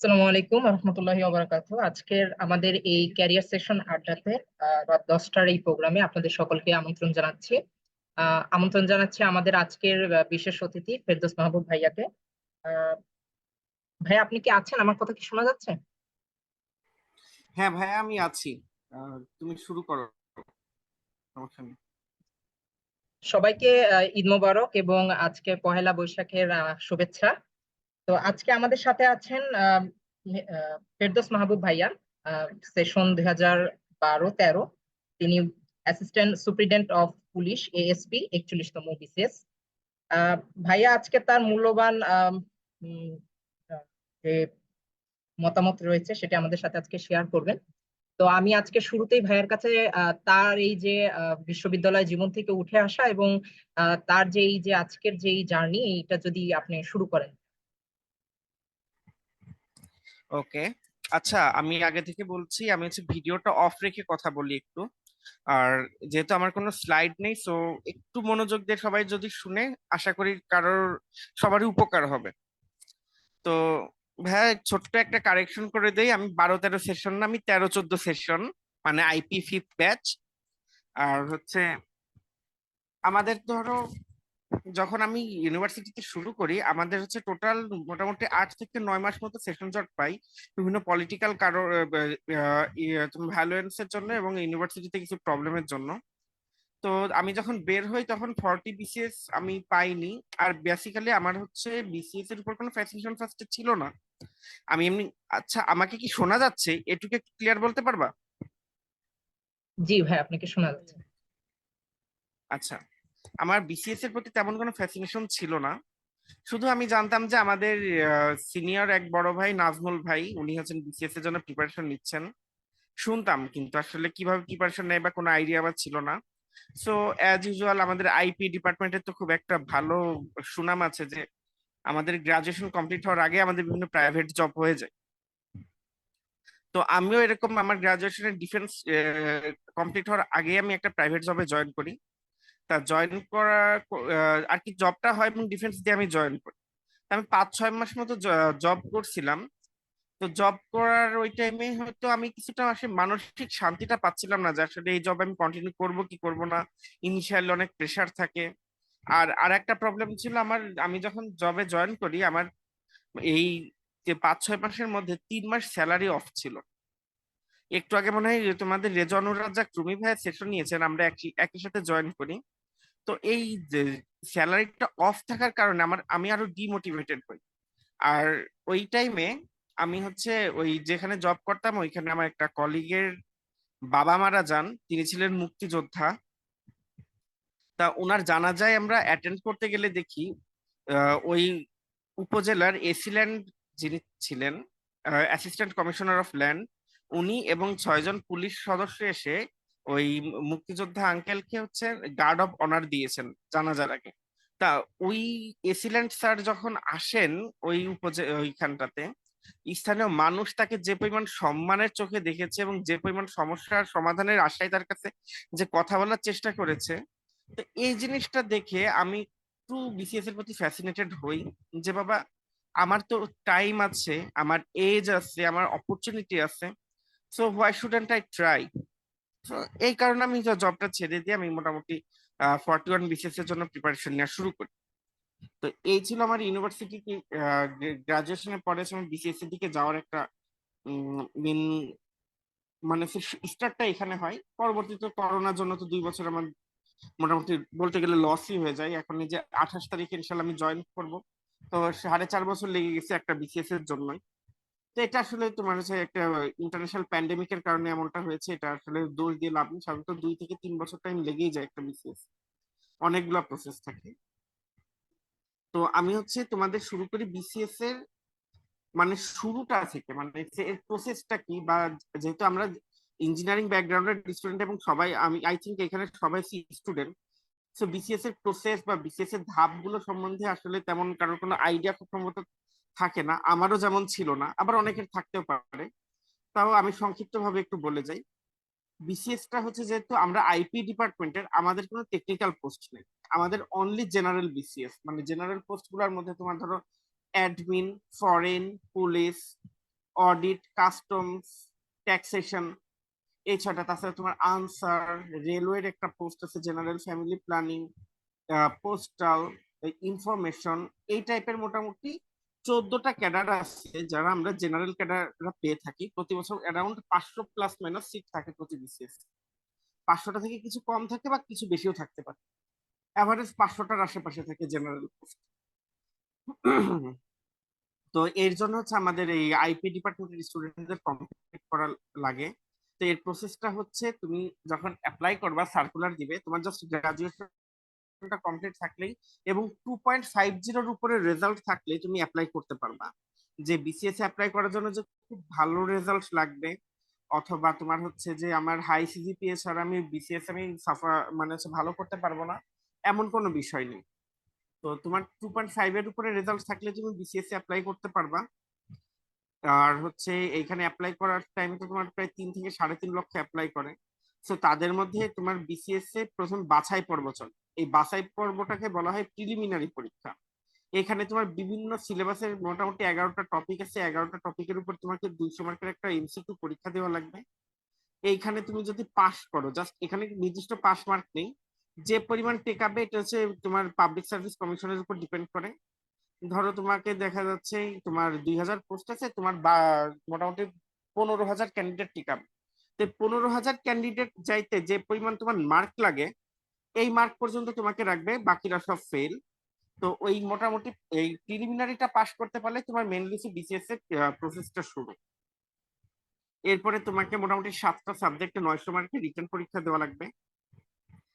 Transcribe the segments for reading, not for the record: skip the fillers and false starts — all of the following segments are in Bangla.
আসসালামু আলাইকুম রহমতুল্লাহি ওবারাকাতুহু। আজকের আমাদের এই ক্যারিয়ার সেশন আড্ডাতে রাত 10টার এই প্রোগ্রামে আপনাদের সকলকে আমন্ত্রণ জানাচ্ছি। আমাদের আজকের বিশেষ অতিথি ফেরদৌস মাহবুব ভাইয়াকে। আহ, ভাই, আপনি কি আছেন? আমার কথা কি শোনা যাচ্ছে? হ্যাঁ ভাইয়া, আমি আছি। তুমি শুরু করো, সমস্যা নেই। সবাইকে ঈদ মোবারক এবং আজকে পহেলা বৈশাখের শুভেচ্ছা। তো আজকে আমাদের সাথে আছেন ফেরদৌস মাহবুব ভাইয়া। সেশন 2012-13। তিনি assistant superintendent of police, ASP 41তম বিসিএস। ভাইয়া আজকে তার মূল্যবান উম, আহ, যে মতামত রয়েছে সেটা আমাদের সাথে আজকে শেয়ার করবেন। তো আমি আজকে শুরুতেই ভাইয়ের কাছে তার এই যে বিশ্ববিদ্যালয় জীবন থেকে উঠে আসা এবং তার যে এই যে আজকের যে এই জার্নি, এইটা যদি আপনি শুরু করেন। ওকে, আচ্ছা, আমি আগে থেকে বলছি, আমি হচ্ছে ভিডিওটা অফ রেখে কথা বলি একটু। আর যেহেতু আমার কোনো স্লাইড নেই, সো একটু মনোযোগ দিয়ে সবাই যদি শুনে, আশা করি সবারই উপকার হবে। তো ভাইয়া, ছোট্ট একটা কারেকশন করে দেই, আমি 12-13 সেশন না, আমি 13-14 সেশন, মানে আইপি ফিফথ ব্যাচ। আর হচ্ছে আমাদের ধরো, যখন আমি ইউনিভার্সিটিতে শুরু করি, আমাদের হচ্ছে টোটাল মোটামুটি 8 থেকে 9 মাস মতো সেশন জট পাই, বিভিন্ন পলিটিক্যাল কারণ, ভ্যালুয়েন্স এর জন্য এবং ইউনিভার্সিটিতে কিছু প্রবলেমের জন্য। তো আমি যখন বের হই তখন 40 বিসিএস আমি পাইনি। আর বেসিক্যালি আমার হচ্ছে বিসিএস এর উপর কোনো ফ্যাসিনেশন ফার্স্টে ছিল না। আমি এমনি। আচ্ছা, আমাকে কি শোনা যাচ্ছে? এটুকু ক্লিয়ার বলতে পারবা? জি ভাই, আপনাকে শোনা যাচ্ছে। আচ্ছা, আমার বিসিএস এর প্রতি তেমন কোনো ফ্যাসিনেশন ছিল না। শুধু আমি জানতাম যে আমাদের সিনিয়র এক বড় ভাই নাজমুল ভাই, উনি হচ্ছেন বিসিএস এর জন্য প্রিপারেশন নিচ্ছেন। শুনতাম, কিন্তু আসলে কিভাবে প্রিপারেশন নেয় বা কোনো আইডিয়া বা ছিল না। সো অ্যাজ ইউজুয়াল, আমাদের আইপি ডিপার্টমেন্টের তো খুব একটা ভালো সুনাম আছে যে আমাদের গ্রাজুয়েশন কমপ্লিট হওয়ার আগে আমাদের বিভিন্ন প্রাইভেট জব হয়ে যায়। তো আমিও এরকম আমার গ্রাজুয়েশনের ডিফেন্স কমপ্লিট হওয়ার আগে আমি একটা প্রাইভেট জবে জয়েন করি। তা জয়েন করার আর কি জবটা হয় এবং ডিফেন্স দিয়ে আমি জয়েন করি। আমি 5-6 মাস মতো জব করছিলাম। তো জব করার ওই টাইমে হয়তো আমি কিছুটা আসলে মানসিক শান্তিটা পাচ্ছিলাম না যে আসলে এই জব আমি কন্টিনিউ করব কি করব না। ইনিশিয়ালি অনেক প্রেশার থাকে। আর আর একটা প্রবলেম ছিল আমার, আমি যখন জবে জয়েন করি, আমার এই যে 5-6 মাসের মধ্যে 3 মাস স্যালারি অফ ছিল। একটু আগে মনে হয় তোমাদের রেজা অনুরাজ্জাক রুমি ভাইয়ের সেশন নিয়েছেন, আমরা একই একই সাথে জয়েন করি। তো এই যে স্যালারিটা অফ থাকার কারণে আমি আরো ডিমোটিভেটেড হই। আর ওই টাইমে আমি হচ্ছে ওই যেখানে জব করতাম ওইখানে আমার একটা কলিগের বাবা মারা যান, তিনি ছিলেন মুক্তিযোদ্ধা। তা ওনার জানাজায় আমরা অ্যাটেন্ড করতে গেলে দেখি ওই উপজেলার এসি ল্যান্ড যিনি ছিলেন, অ্যাসিস্ট্যান্ট কমিশনার অফ ল্যান্ড, উনি এবং 6 জন পুলিশ সদস্য এসে ওই মুক্তিযোদ্ধা আঙ্কেলকে হচ্ছে গার্ড অফ অনার দিয়েছেন জানাজার আগে। তা ওই এসি ল্যান্ড স্যার যখন আসেন ওইখানটাতে, স্থানীয় মানুষ তাকে যে পরিমাণ সম্মানের চোখে দেখেছে এবং যে পরিমাণ সমস্যার সমাধানের আশায় তার কাছে যে কথা বলার চেষ্টা করেছে, তো এই জিনিসটা দেখে আমি একটু বিসিএস এর প্রতি ফ্যাসিনেটেড হই। যে বাবা, আমার তো টাইম আছে, আমার এজ আছে, আমার অপরচুনিটি আছে, so why shouldn't I try. তো এই কারণে আমি জবটা ছেড়ে দিয়ে আমি মোটামুটি 41 বিসিএস এর জন্য প্রিপারেশন নেওয়া শুরু করি। তো এই ছিল আমার ইউনিভার্সিটি গ্রাজুয়েশনের পরে আমি বিসিএস এর দিকে যাওয়ার একটা মেন, মানে স্টার্টটা এখানে হয়। পরবর্তীতে করোনার জন্য তো 2 বছর আমার মোটামুটি বলতে গেলে লসই হয়ে যায়। এখন এই যে 28 তারিখে ইনশাল্লাহ আমি জয়েন করব, তো 4.5 বছর লেগে গেছে একটা বিসিএস এর জন্যই। তো এটা আসলে তোমার হচ্ছে একটা ইন্টারন্যাশনাল প্যান্ডেমিকের কারণে এমনটা হয়েছে, এটা আসলে দোষ দিয়ে লাভ নেই। সাধারণত 2 থেকে 3 বছর টাইম লেগেই যায় একটা বিসিএস, অনেকগুলা প্রসেস থাকে। তো আমি হচ্ছে তোমাদের শুরু করি বিসিএস এর মানে শুরুটা থেকে, মানে এর প্রসেসটা কি, বা যেহেতু আমরা ইঞ্জিনিয়ারিং ব্যাকগ্রাউন্ডের স্টুডেন্ট এবং সবাই, আমি আই থিঙ্ক এখানে সবাই স্টুডেন্ট, সো বিসিএস এর প্রসেস বা বিসিএস এর ধাপগুলো সম্বন্ধে আসলে তেমন কারোর কোনো আইডিয়া খুব সম্ভবত থাকে না। আমারও যেমন ছিল না, আবার অনেকের থাকতেও পারে। তাও আমি সংক্ষিপ্ত ভাবে একটু বলে যাই। বিসিএস টা হচ্ছে, যেহেতু আমরা আইপি ডিপার্টমেন্টের, আমাদের কোনো টেকনিক্যাল পোস্ট নেই। আমাদের অনলি জেনারেল বিসিএস, মানে জেনারেল পোস্ট গুলোর মধ্যে তোমার ধরো admin, foreign, police, audit, customs, taxation, এই ছয়টা। তাছাড়া তোমার আনসার, রেলওয়ের একটা পোস্ট আছে, general family planning, postal, information, এই টাইপের মোটামুটি 14টা ক্যাডার আছে যারা আমরা জেনারেল ক্যাডাররা পেয়ে থাকি। প্রতি বছর অ্যারাউন্ড 500 প্লাস মাইনাস সিট থাকে প্রতি বিসিএস। 500টা থেকে কিছু কম থাকে বা কিছু বেশিও থাকতে পারে, অ্যাভারেজ 500টার আশেপাশে থাকে জেনারেল পোস্ট। তো এর জন্য হচ্ছে আমাদের এই আইপি ডিপার্টমেন্টের স্টুডেন্টদের কমপ্লিট করা লাগে। তো এর প্রসেসটা হচ্ছে, তুমি যখন অ্যাপ্লাই করবা সার্কুলার দিবে, তোমার জাস্ট গ্রাজুয়েশনটা কমপ্লিট থাকলেই এবং 2.50-এর উপরে রেজাল্ট থাকলে তুমি অ্যাপ্লাই করতে পারবা। যে বিসিএস অ্যাপ্লাই করার জন্য যে খুব ভালো রেজাল্ট লাগবে, অথবা তোমার হচ্ছে যে আমার হাই সিজিপিএ ছাড়া আমি বিসিএস আমি সাফা মানে হচ্ছে ভালো করতে পারবো না, এমন কোনো বিষয় নেই। তো তোমার 2.5-এর উপরে রেজাল্ট থাকলে তুমি বিসিএস অ্যাপ্লাই করতে পারবা। আর হচ্ছে এইখানে অ্যাপ্লাই করার টাইমে তো তোমার প্রায় 3 থেকে 3.5 লক্ষ অ্যাপ্লাই করে। তো তাদের মধ্যে তোমার বিসিএস এ প্রথম বাছাই পর্ব চলে। এই বাছাই পর্বটাকে বলা হয় প্রিলিমিনারি পরীক্ষা। এখানে তোমার বিভিন্ন সিলেবাসের মোটামুটি 11টা টপিক আছে, 11টা টপিকের উপর তোমাকে 200 মার্কের একটা এমসিকিউ পরীক্ষা দেওয়া লাগবে। এইখানে তুমি যদি পাস করো, জাস্ট এখানে নির্দিষ্ট পাস মার্ক নেই, যে পরিমাণ টেকাবে এটা হচ্ছে তোমার পাবলিক সার্ভিস কমিশনের উপর ডিপেন্ড করে। ধরো তোমাকে দেখা যাচ্ছে তোমার 2000 পোস্ট আছে, তোমার বা মোটামুটি 15,000 ক্যান্ডিডেট টিকাবে। তো 15,000 ক্যান্ডিডেট যাইতে যে পরিমাণ তোমার মার্ক লাগে, এই মার্ক পর্যন্ত তোমাকে রাখবে, বাকিরা সব ফেল। তো ওই মোটামুটি এই প্রিলিমিনারিটা পাস করতে পারলে তোমার মেনলি বিসিএস এর প্রসেসটা শুরু। এরপরে তোমাকে মোটামুটি 7টা সাবজেক্টে 900 মার্কের রিটেন পরীক্ষা দেওয়া লাগবে।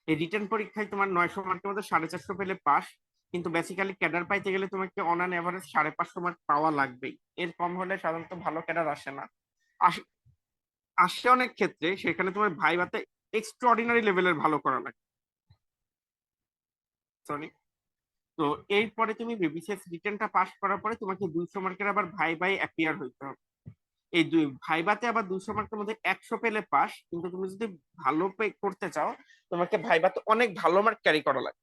এই রিটেন পরীক্ষায় তোমার 900 মার্কের মধ্যে 450 পেলে পাস, কিন্তু বেসিক্যালি ক্যাডার পাইতে গেলে তোমাকে অন অ্যান এভারেজ 550 মার্ক পাওয়া লাগবেই। এর কম হলে সাধারণত ভালো ক্যাডার আসে না। আস- আসে অনেক ক্ষেত্রে, সেখানে তোমার ভাইভাতে এক্সট্রাঅর্ডিনারি লেভেলের ভালো করা লাগে। সরি। তো এরপরে তুমি বিসিএস রিটেনটা পাস করার পরে তোমাকে 200 মার্কের আবার ভাই অ্যাপিয়ার হইতে হবে। এই দুই ভাইভাতে আবার 200 মার্কের মধ্যে 100 পেলে পাস, কিন্তু তুমি যদি ভালো করতে চাও তোমাকে ভাইভাতে অনেক ভালো মার্ক ক্যারি করা লাগে।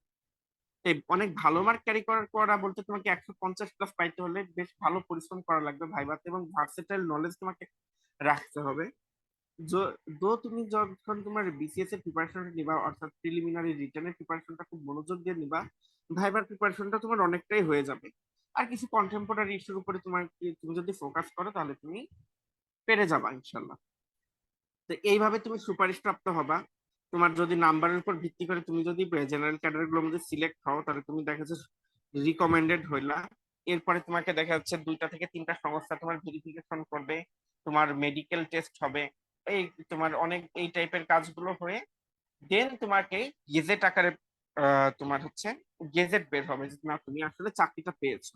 এই অনেক ভালো মার্ক ক্যারি করার করা বলতে তোমাকে 150 প্লাস পাইতে হলে বেশ ভালো পরিশ্রম করা লাগবে ভাইভাতে, এবং ভার্সেটাইল নলেজ তোমাকে রাখতে হবে। তুমি যখন তোমার বিসিএস এর প্রিপারেশন নিবা, অর্থাৎ প্রিলিমিনারি রিটেনের প্রিপারেশনটা খুব মনোযোগ দিয়ে নিবা, ভাইবার প্রিপারেশনটা তোমার অনেকটাই হয়ে যাবে। আর কিছু কন্টেম্পোরারি ইস্যুর উপরে তুমি যদি ফোকাস করো তাহলে তুমি পেরে যাবা ইনশাল্লাহ। তো এইভাবে তুমি সুপারিশ প্রাপ্ত হবা। তোমার যদি নাম্বারের উপর ভিত্তি করে তুমি যদি জেনারেল ক্যাডার গুলোর মধ্যে সিলেক্ট হও, তাহলে তুমি দেখা যাচ্ছে রিকমেন্ডেড হইলা। এরপরে তোমাকে দেখা যাচ্ছে 2টা থেকে 3টা সংস্থা তোমার ভেরিফিকেশন করবে, তোমার মেডিকেল টেস্ট হবে, এই তোমার অনেক এই টাইপের কাজগুলো হয়ে দেন তোমাকে গেজেট আকারে তোমার হচ্ছে গেজেট বের হবে যে না তুমি আসলে চাকরিটা পেয়েছো।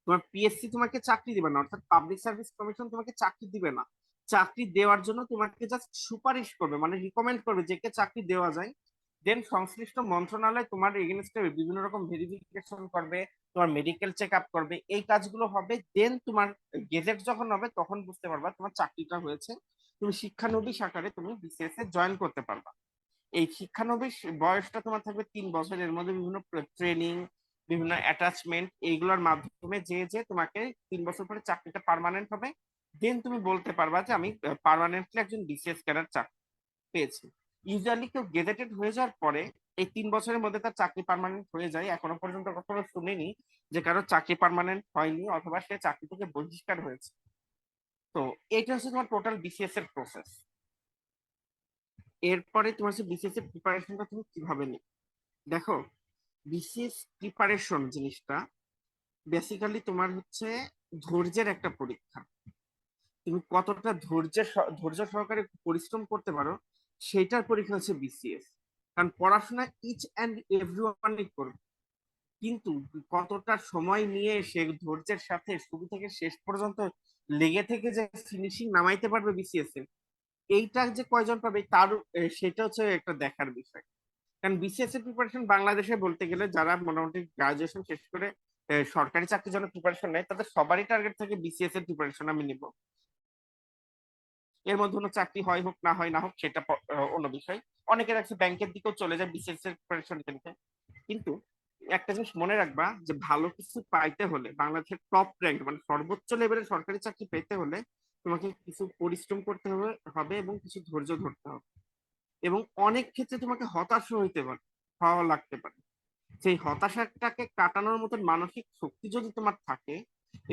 তোমার পিএসসি তোমাকে চাকরি দিবে না, অর্থাৎ পাবলিক সার্ভিস কমিশন তোমাকে চাকরি দিবে না। চাকরি দেওয়ার জন্য তোমাকে জাস্ট সুপারিশ করবে, মানে রিকমেন্ড করবে যে কে চাকরি দেওয়া যায়। দেন সংশ্লিষ্ট মন্ত্রণালয় তোমার এগেনস্টে বিভিন্ন রকম ভেরিফিকেশন করবে, তোমার মেডিকেল চেক আপ করবে, এই কাজগুলো হবে। দেন তোমার গেজেট যখন হবে তখন বুঝতে পারবা তোমার চাকরিটা হয়েছে, তুমি শিক্ষানবিশ আকারে তুমি বিসিএস এ জয়েন করতে পারবা। এই শিক্ষানবিশ বয়সটা তোমার থাকবে 3 বছর। এর মধ্যে বিভিন্ন ট্রেনিং, বিভিন্ন অ্যাটাচমেন্ট, এইগুলোর মাধ্যমে যে যে তোমাকে 3 বছর পরে চাকরিটা পার্মানেন্ট হবে। দেন তুমি বলতে পারবা যে আমি পার্মানেন্টলি একজন বিসিএস ক্যাডার চাকরি পেয়েছি। ইউজুয়ালি কেউ গেজেটেড হয়ে যাওয়ার পরে এই 3 বছরের মধ্যে তার চাকরি পার্মানেন্ট হয়ে যায়, এখনো পর্যন্ত কখনো শুনিনি যে কারো চাকরি পার্মানেন্ট হয়নি অথবা সে চাকরি থেকে বহিষ্কার হয়েছে। তো এটা হচ্ছে তোমার টোটাল বিসিএস এর প্রসেস। এরপরে তোমার হচ্ছে বিসিএস এর প্রিপারেশনটা তুমি কিভাবে নিবে। দেখো, বিসিএস প্রিপারেশন জিনিসটা বেসিক্যালি তোমার হচ্ছে ধৈর্যের একটা পরীক্ষা। তুমি কতটা ধৈর্য সহকারে পরিশ্রম করতে পারো, সেটার পরীক্ষা হচ্ছে বিসিএস। কারণ পড়াশোনা ইচ অ্যান্ড এভরিওয়ানই করবে, কিন্তু কতটা সময় নিয়ে সে ধৈর্যের সাথে শুরু থেকে শেষ পর্যন্ত লেগে থেকে যে ফিনিশিং নামাইতে পারবে বিসিএস এর, এইটা যে কয়জন পাবে তার সেটা হচ্ছে একটা দেখার বিষয়। কারণ বিসিএস এর প্রিপারেশন বাংলাদেশে বলতে গেলে যারা মোটামুটি গ্রাজুয়েশন শেষ করে সরকারি চাকরির জন্য প্রিপারেশন নেয়, তাদের সবারই টার্গেট থাকে বিসিএস এর প্রিপারেশন আমি নিব। এর মধ্যে কোনো চাকরি হয় হোক না হয় না হোক সেটা অন্য বিষয়। অনেকে দেখছে ব্যাংকের দিকেও চলে যায় বিসিএস এর প্রিপারেশন নিতে। কিন্তু একটা জিনিস মনে রাখবা, যে ভালো কিছু পাইতে হলে বাংলাদেশের টপ র্যাঙ্ক মানে সর্বোচ্চ লেভেলের সরকারি চাকরি পেতে হলে তোমাকে কিছু পরিশ্রম করতে হবে হবে এবং কিছু ধৈর্য ধরতে হবে, এবং অনেক ক্ষেত্রে তোমাকে হতাশ হওয়া লাগতে পারে। সেই হতাশাটাকে কাটানোর মতন মানসিক শক্তি যদি তোমার থাকে,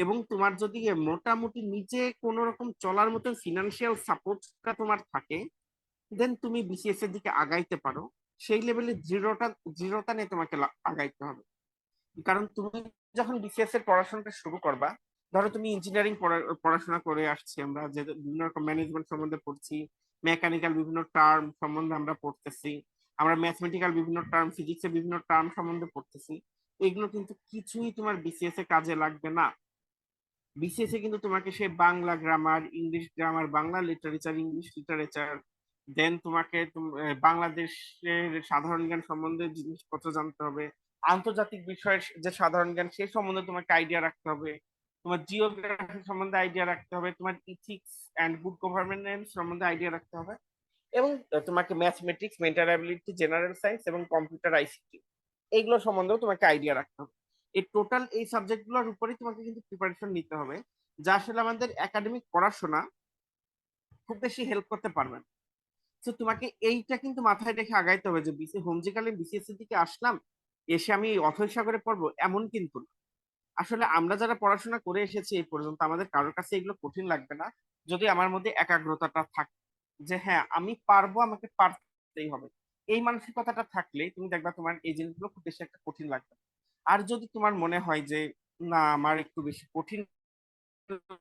এবং তোমার যদি মোটামুটি নিজে কোন রকম চলার মতন ফিনান্সিয়াল সাপোর্টটা তোমার থাকে, দেন তুমি বিসিএস এর দিকে আগাইতে পারো। সেই লেভেলে দৃঢ়তা নিয়ে তোমাকে আগাইতে হবে। কারণ তুমি যখন বিসিএস এর পড়াশোনাটা শুরু করবা, ধরো তুমি ইঞ্জিনিয়ারিং পড়াশোনা করে আসছি, আমরা যে বিভিন্ন রকম ম্যানেজমেন্ট সম্বন্ধে পড়ছি, মেকানিক্যাল বিভিন্ন টার্ম সম্বন্ধে আমরা পড়তেছি, আমরা ম্যাথমেটিক্যাল বিভিন্ন টার্ম, ফিজিক্সের বিভিন্ন টার্ম সম্বন্ধে পড়তেছি। এগুলো কিন্তু কিছুই তোমার বিসিএস এ কাজে লাগবে না। বিসিএস এ কিন্তু তোমাকে সে Bangla grammar, English grammar, Bangla literature, English literature, then তোমাকে বাংলাদেশের সাধারণ জ্ঞান সম্বন্ধে জিনিসপত্র জানতে হবে, আন্তর্জাতিক বিষয়ের যে সাধারণ জ্ঞান সে সম্বন্ধে তোমাকে আইডিয়া রাখতে হবে, তোমার জিওগ্রাফি সম্বন্ধে আইডিয়া রাখতে হবে, তোমার ইথিক্স অ্যান্ড গুড গভর্নেন্স সম্বন্ধে আইডিয়া রাখতে হবে, এবং তোমাকে mathematics, mental ability, general science এবং কম্পিউটার আইসিটি এইগুলো সম্বন্ধেও তোমাকে আইডিয়া রাখতে হবে। এই টোটাল এই সাবজেক্ট গুলোর উপরেই তোমাকে কিন্তু প্রিপারেশন নিতে হবে, যা আসলে আমাদের একাডেমিক পড়াশোনা খুব বেশি হেল্প করতে পারবে না। তো তোমাকে এইটা কিন্তু মাথায় রেখে আগাইতে হবে যে হোমজিক্যালি বিসিএস এর দিকে আসলাম, এসে আমি অথৈ সাগরে পড়বো এমন কিন্তু না। আসলে আমরা যারা পড়াশোনা করে এসেছি এই পর্যন্ত, আমাদের কারোর কাছে এগুলো কঠিন লাগবে না, যদি আমার মধ্যে একাগ্রতাটা থাকে যে হ্যাঁ আমি পারবো, আমাকে পারতেই হবে। এই মানসিকতাটা থাকলে তুমি দেখবা তোমার এই জিনিসগুলো খুব বেশি একটা কঠিন লাগবে না। আর যদি তোমার মনে হয় যে না আমার একটু বেশি কঠিন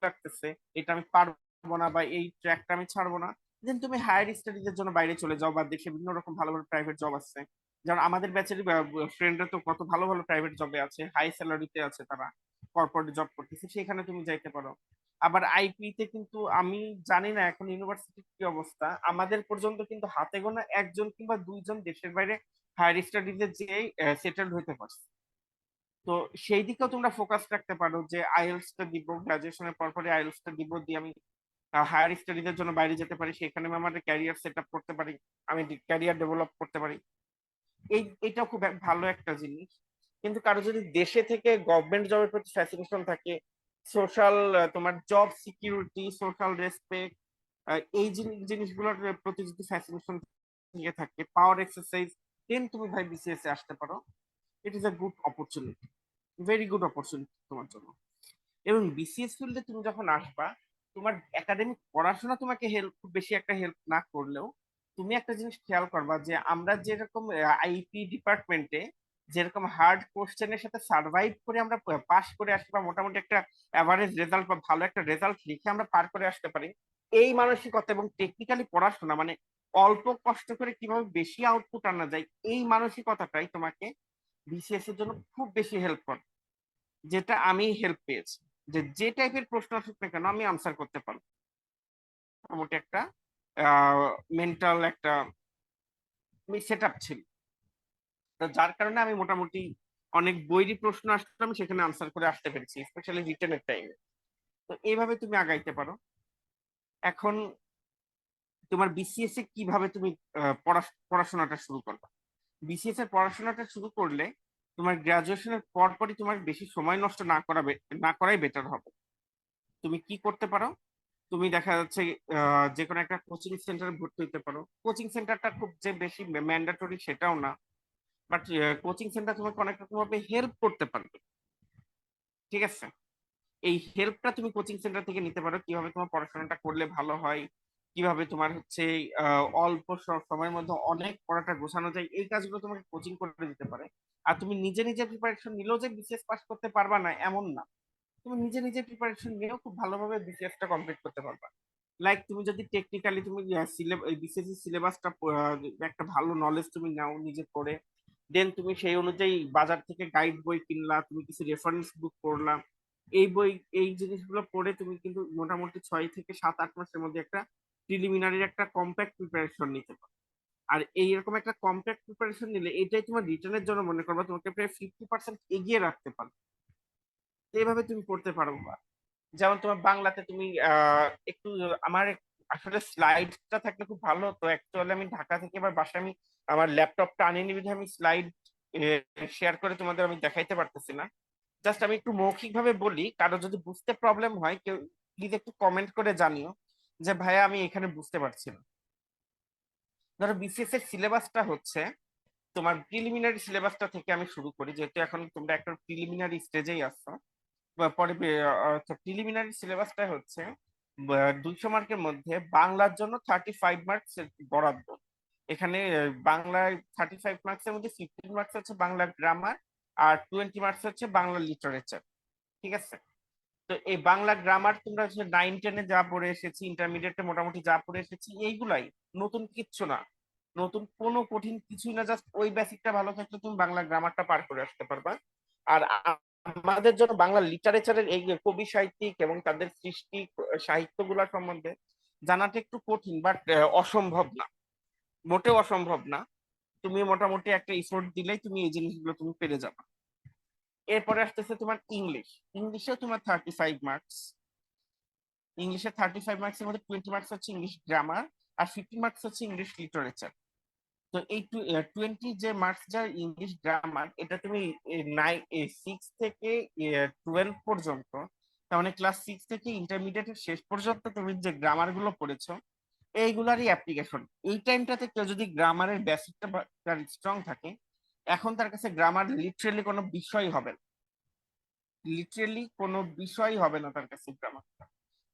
লাগতেছে, এটা আমি পারবো না বা এই ট্র্যাকটা আমি ছাড়বো না, দেন তুমি হায়ার স্টাডিজ এর জন্য বাইরে চলে যাও, বা দেশে বিভিন্ন রকম ভালো ভালো প্রাইভেট জব আছে। যেমন আমাদের ব্যাচের ফ্রেন্ডরা তো কত ভালো ভালো প্রাইভেট জবে আছে, হাই স্যালারিতে আছে, তারা কর্পোরেট জব করতেছে, সেখানে তুমি যাইতে পারো। আবার আইপি তে কিন্তু আমি জানি না এখন ইউনিভার্সিটির কি অবস্থা, আমাদের পর্যন্ত কিন্তু হাতে গোনা একজন কিংবা দুইজন দেশের বাইরে হায়ার স্টাডিজে যেই সেটেলড হইতে পারছে। তো সেই দিকেও তোমরা ফোকাস রাখতে পারো যে আইএলটিএস টা দিব, গ্রাজুয়েশনের পর পরে আইএলটিএস টা দিব, দিয়ে আমি হায়ার স্টাডিজের জন্য বাইরে যেতে পারি, সেখানে আমি আমার ক্যারিয়ার সেট আপ করতে পারি, আমি ক্যারিয়ার ডেভেলপ করতে পারি। এইটা খুব ভালো একটা জিনিস। কিন্তু কারো যদি দেশে থেকে গভর্নমেন্ট জবের প্রতি ফ্যাসিনেশন থাকে, সোশ্যাল, তোমার জব সিকিউরিটি, সোশ্যাল রেসপেক্ট, এই জিনিসগুলোর প্রতি যদি ফ্যাসিনেশন থেকে থাকে, পাওয়ার এক্সারসাইজ, দেন তুমি ভাই বিসিএস এ আসতে পারো। It is a good opportunity, very good opportunity তোমার জন্য। এবং বিসিএস ফিল্ডে তুমি যখন আসবা, তোমার একাডেমিক পড়াশোনা তোমাকে খুব বেশি একটা হেল্প না করলেও, তুমি একটা জিনিস খেয়াল করবা যে আমরা যেরকম আইপি ডিপার্টমেন্টে যেরকম হার্ড কোশ্চেনের সাথে সার্ভাইভ করে আমরা পাস করে আসি, বা মোটামুটি একটা অ্যাভারেজ রেজাল্ট বা ভালো একটা রেজাল্ট লিখে আমরা পার করে আসতে পারি, এই মানসিকতা এবং টেকনিক্যালি পড়াশোনা মানে অল্প কষ্ট করে কিভাবে বেশি আউটপুট আনা যায়, এই মানসিকতাটাই তোমাকে বিসিএস এর জন্য খুব বেশি হেল্প করে। যেটা আমি হেল্প পেয়েছি, যে যে টাইপের প্রশ্ন আসুক না কেন আমি আনসার করতে পারবো, মোটামুটি একটা মেন্টাল একটা সেট আপ ছিল। তো যার কারণে আমি মোটামুটি অনেক বৈরী প্রশ্ন আসতো, আমি সেখানে আনসার করে আসতে পেরেছি, স্পেশালি রিটেনের টাইমে। তো এইভাবে তুমি আগাইতে পারো। এখন তোমার বিসিএস এ কিভাবে তুমি পড়াশোনাটা শুরু করবে? বিসিএস এর পড়াশোনাটা শুরু করলে তোমার গ্রাজুয়েশনের পরপরই তোমার বেশি সময় নষ্ট না করাই বেটার হবে। তুমি কি করতে পারো, তুমি দেখা যাচ্ছে যে কোনো একটা কোচিং সেন্টারে ভর্তি হতে পারো। কোচিং সেন্টারটা খুব যে বেশি ম্যান্ডেটরি সেটাও না, বাট কোচিং সেন্টার তোমাকে অনেক রকম ভাবে হেল্প করতে পারবে। ঠিক আছে, এই হেল্পটা তুমি কোচিং সেন্টার থেকে নিতে পারো, কিভাবে তোমার পড়াশোনাটা করলে ভালো হয়, কিভাবে তোমার হচ্ছে অল্প সময়ের মধ্যে অনেক পড়াটা গোছানো যায়, এই কাজগুলো তোমাকে কোচিং করে দিতে পারে। আর তুমি নিজে নিজে প্রিপারেশন নিলেও যে বিসিএস পাস করতে পারবা না এমন না, তুমি নিজে নিজে প্রিপারেশন নিয়েও খুব ভালোভাবে বিসিএস টা কমপ্লিট করতে পারবা। লাইক তুমি যদি টেকনিক্যালি তুমি বিসিএসসি সিলেবাসটা একটা ভালো নলেজ তুমি নাও নিজে করে, দেন তুমি সেই অনুযায়ী বাজার থেকে গাইড বই কিনলা, তুমি কিছু রেফারেন্স বুক করলা, এই বই এই জিনিসগুলো পড়ে তুমি কিন্তু মোটামুটি 6 থেকে 7-8 মাসের মধ্যে একটা প্রিলিমিনারি একটা কম্প্যাক্ট প্রিপারেশন নিতে পারো। আর এইরকম একটা কম্প্যাক্ট প্রিপারেশন নিলে এটাই তোমার রিটার্নের জন্য মনে করবা তোমাকে প্রায় 50% এগিয়ে রাখতে পারবে। এইভাবে তুমি করতে পারো। যেমন তোমার বাংলাতে তুমি একটু আমার আসলে স্লাইডটা থাকলে খুব ভালো হতো। অ্যাকচুয়ালি আমি ঢাকা থেকে এবার বাসায় আমি আমার ল্যাপটপটা আনিনি বিধায় আমি স্লাইড শেয়ার করে তোমাদের আমি দেখাইতে পারতেছি না। জাস্ট আমি একটু মৌখিক ভাবে বলি, কারো যদি বুঝতে প্রবলেম হয়, কেউ প্লিজ একটু কমেন্ট করে জানিও যে ভাইয়া আমি এখানে বুঝতে পারছি না। ধরো বিসিএস এর সিলেবাসটা হচ্ছে তোমার প্রিলিমিনারি সিলেবাসটা থেকে আমি শুরু করি, যেহেতু এখন তোমরা একটা প্রিলিমিনারি স্টেজেই আসছো। পরে প্রিলিমিনারি সিলেবাসটা হচ্ছে 200 মার্কের মধ্যে বাংলার জন্য 35 মার্কস বরাদ্দ। এখানে বাংলায় 35 মার্কসের মধ্যে 15 মার্কস হচ্ছে বাংলা গ্রামার, আর 20 মার্কস হচ্ছে বাংলা লিটারেচার। ঠিক আছে? তো এই বাংলা গ্রামার তোমরা হচ্ছে 9-10-এ যা পড়ে এসেছি, ইন্টারমিডিয়েটে মোটামুটি যা পড়ে এসেছি এইগুলাই, নতুন কিচ্ছু না, নতুন কোনো কঠিন কিছুই না, জাস্ট ওই বেসিকটা ভালো থাকলে তুমি বাংলা গ্রামারটা পার করে আসতে পারবা। আর আমাদের জন্য বাংলা লিটারেচারের এই যে কবি সাহিত্যিক এবং তাদের সৃষ্টি সাহিত্যগুলা সম্বন্ধে জানাটা একটু কঠিন, বাট অসম্ভব না, মোটেও অসম্ভব না। তুমি মোটামুটি একটা এফোর্ট দিলেই তুমি এই জিনিসগুলো তুমি পেরে যাবে। এরপরে আসতেছে তোমার ইংলিশ। ইংলিশেও তোমার 35 মার্কস। ইংলিশে 35 মার্কসের মধ্যে 20 মার্কস হচ্ছে ইংলিশ গ্রামার, আর 15 মার্কস হচ্ছে ইংলিশ লিটারেচার। তো এই 20 যে মার্কস যা ইংলিশ গ্রামার, এটা তুমি 6 থেকে 12 পর্যন্ত, তার মানে ক্লাস 6 থেকে ইন্টারমিডিয়েটের শেষ পর্যন্ত তুমি যে গ্রামার গুলো পড়েছো এইগুলারই অ্যাপ্লিকেশন। এই টাইমটাতে কেউ যদি গ্রামারের বেসিকটা স্ট্রং থাকে, এখন তার কাছে গ্রামার লিটারেলি কোনো বিষয় হবে না, লিটারেলি কোনো বিষয় হবে না তার কাছে গ্রামার।